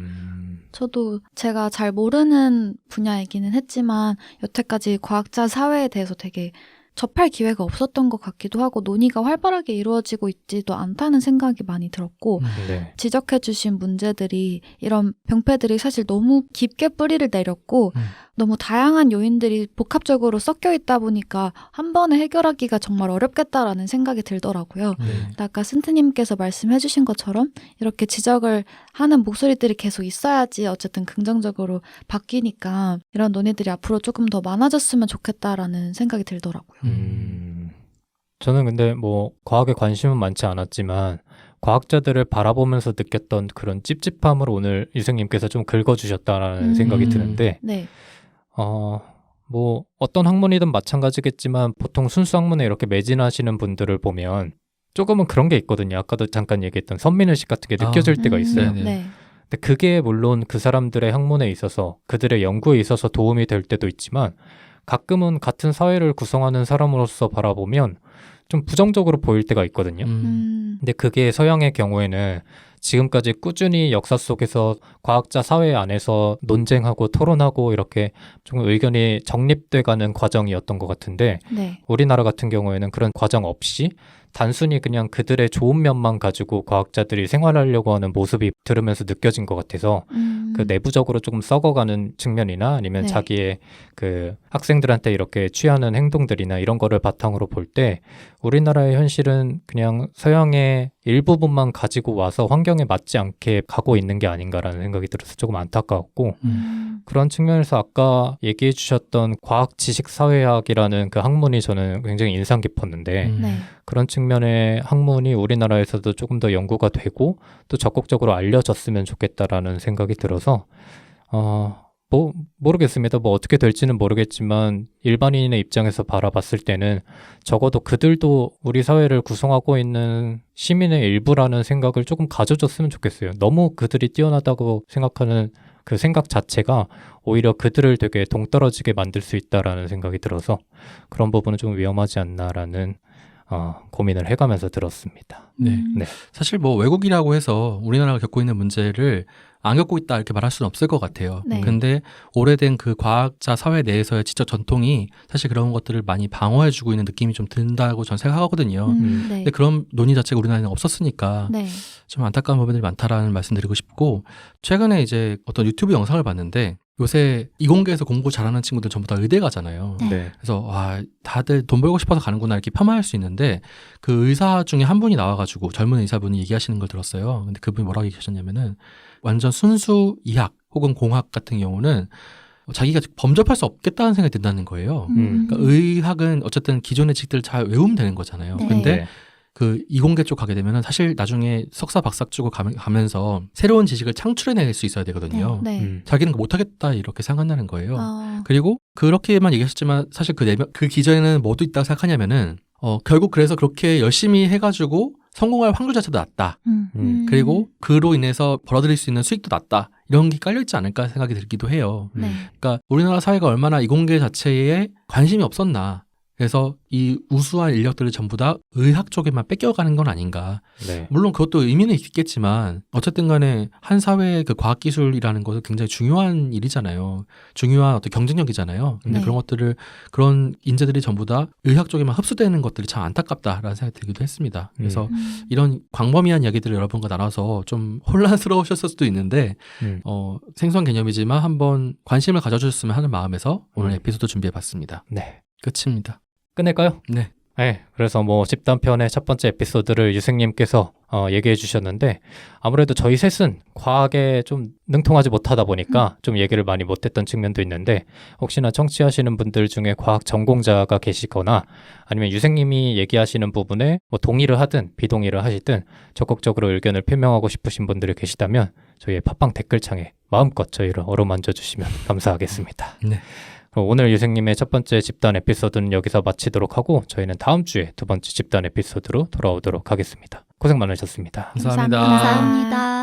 저도 제가 잘 모르는 분야이기는 했지만 여태까지 과학자 사회에 대해서 되게 접할 기회가 없었던 것 같기도 하고 논의가 활발하게 이루어지고 있지도 않다는 생각이 많이 들었고 네. 지적해 주신 문제들이 이런 병폐들이 사실 너무 깊게 뿌리를 내렸고 너무 다양한 요인들이 복합적으로 섞여 있다 보니까 한 번에 해결하기가 정말 어렵겠다라는 생각이 들더라고요. 아까 신트님께서 말씀해 주신 것처럼 이렇게 지적을 하는 목소리들이 계속 있어야지 어쨌든 긍정적으로 바뀌니까 이런 논의들이 앞으로 조금 더 많아졌으면 좋겠다라는 생각이 들더라고요. 저는 근데 뭐 과학에 관심은 많지 않았지만 과학자들을 바라보면서 느꼈던 그런 찝찝함을 오늘 유생님께서 좀 긁어주셨다라는 생각이 드는데 네. 뭐 어떤 학문이든 마찬가지겠지만 보통 순수 학문에 이렇게 매진하시는 분들을 보면 조금은 그런 게 있거든요. 아까도 잠깐 얘기했던 선민의식 같은 게 느껴질 때가 있어요. 네. 근데 그게 물론 그 사람들의 학문에 있어서 그들의 연구에 있어서 도움이 될 때도 있지만 가끔은 같은 사회를 구성하는 사람으로서 바라보면 좀 부정적으로 보일 때가 있거든요. 근데 그게 서양의 경우에는 지금까지 꾸준히 역사 속에서 과학자 사회 안에서 논쟁하고 토론하고 이렇게 좀 의견이 정립돼가는 과정이었던 것 같은데 네. 우리나라 같은 경우에는 그런 과정 없이 단순히 그냥 그들의 좋은 면만 가지고 과학자들이 생활하려고 하는 모습이 들으면서 느껴진 것 같아서 그 내부적으로 조금 썩어가는 측면이나 아니면 네. 자기의 그 학생들한테 이렇게 취하는 행동들이나 이런 거를 바탕으로 볼 때 우리나라의 현실은 그냥 서양의 일부분만 가지고 와서 환경에 맞지 않게 가고 있는 게 아닌가라는 생각이 들어서 조금 안타까웠고 그런 측면에서 아까 얘기해 주셨던 과학지식사회학이라는 그 학문이 저는 굉장히 인상 깊었는데 네. 그런 측면의 학문이 우리나라에서도 조금 더 연구가 되고 또 적극적으로 알려졌으면 좋겠다라는 생각이 들어서 뭐 모르겠습니다. 뭐 어떻게 될지는 모르겠지만 일반인의 입장에서 바라봤을 때는 적어도 그들도 우리 사회를 구성하고 있는 시민의 일부라는 생각을 조금 가져줬으면 좋겠어요. 너무 그들이 뛰어나다고 생각하는 그 생각 자체가 오히려 그들을 되게 동떨어지게 만들 수 있다라는 생각이 들어서 그런 부분은 좀 위험하지 않나라는 고민을 해가면서 들었습니다. 네. 네. 사실 뭐 외국이라고 해서 우리나라가 겪고 있는 문제를 안 겪고 있다 이렇게 말할 수는 없을 것 같아요. 네. 근데 오래된 그 과학자 사회 내에서의 지적 전통이 사실 그런 것들을 많이 방어해주고 있는 느낌이 좀 든다고 저는 생각하거든요. 네. 근데 그런 논의 자체가 우리나라에는 없었으니까 네. 좀 안타까운 부분들이 많다라는 말씀드리고 싶고 최근에 이제 어떤 유튜브 영상을 봤는데 요새 이공계에서 공부 잘하는 친구들 전부 다 의대 가잖아요. 네. 그래서 와 다들 돈 벌고 싶어서 가는구나 이렇게 폄하할 수 있는데 그 의사 중에 한 분이 나와가지고 젊은 의사분이 얘기하시는 걸 들었어요. 근데 그분이 뭐라고 얘기하셨냐면은 완전 순수 이학 혹은 공학 같은 경우는 자기가 범접할 수 없겠다는 생각이 든다는 거예요. 그러니까 의학은 어쨌든 기존의 지식들을 잘 외우면 되는 거잖아요. 네. 근데 그 이공계 쪽 가게 되면은 사실 나중에 석사 박사 쪽으로 가면서 새로운 지식을 창출해낼 수 있어야 되거든요. 네. 자기는 못하겠다 이렇게 생각한다는 거예요. 아. 그리고 그렇게만 얘기하셨지만 사실 그 기전에는 뭐도 있다고 생각하냐면은 결국 그래서 그렇게 열심히 해가지고 성공할 확률 자체도 낮다. 그리고 그로 인해서 벌어들일 수 있는 수익도 낮다. 이런 게 깔려있지 않을까 생각이 들기도 해요. 네. 그러니까 우리나라 사회가 얼마나 이공계 자체에 관심이 없었나. 그래서 이 우수한 인력들을 전부 다 의학 쪽에만 뺏겨가는 건 아닌가. 네. 물론 그것도 의미는 있겠지만 어쨌든 간에 한 사회의 그 과학기술이라는 것은 굉장히 중요한 일이잖아요. 중요한 어떤 경쟁력이잖아요. 근데 네. 그런 것들을 그런 인재들이 전부 다 의학 쪽에만 흡수되는 것들이 참 안타깝다라는 생각이 들기도 했습니다. 그래서 이런 광범위한 이야기들을 여러분과 나눠서 좀 혼란스러우셨을 수도 있는데 생소한 개념이지만 한번 관심을 가져주셨으면 하는 마음에서 오늘 에피소드 준비해봤습니다. 네. 끝입니다. 끝낼까요? 네. 네. 그래서 뭐 집단편의 첫 번째 에피소드를 유생님께서 얘기해 주셨는데 아무래도 저희 셋은 과학에 좀 능통하지 못하다 보니까 좀 얘기를 많이 못했던 측면도 있는데 혹시나 청취하시는 분들 중에 과학 전공자가 계시거나 아니면 유생님이 얘기하시는 부분에 뭐 동의를 하든 비동의를 하시든 적극적으로 의견을 표명하고 싶으신 분들이 계시다면 저희의 팟빵 댓글창에 마음껏 저희를 어루만져 주시면 감사하겠습니다. 네. 오늘 유생님의 첫 번째 집단 에피소드는 여기서 마치도록 하고 저희는 다음 주에 두 번째 집단 에피소드로 돌아오도록 하겠습니다. 고생 많으셨습니다. 감사합니다. 감사합니다.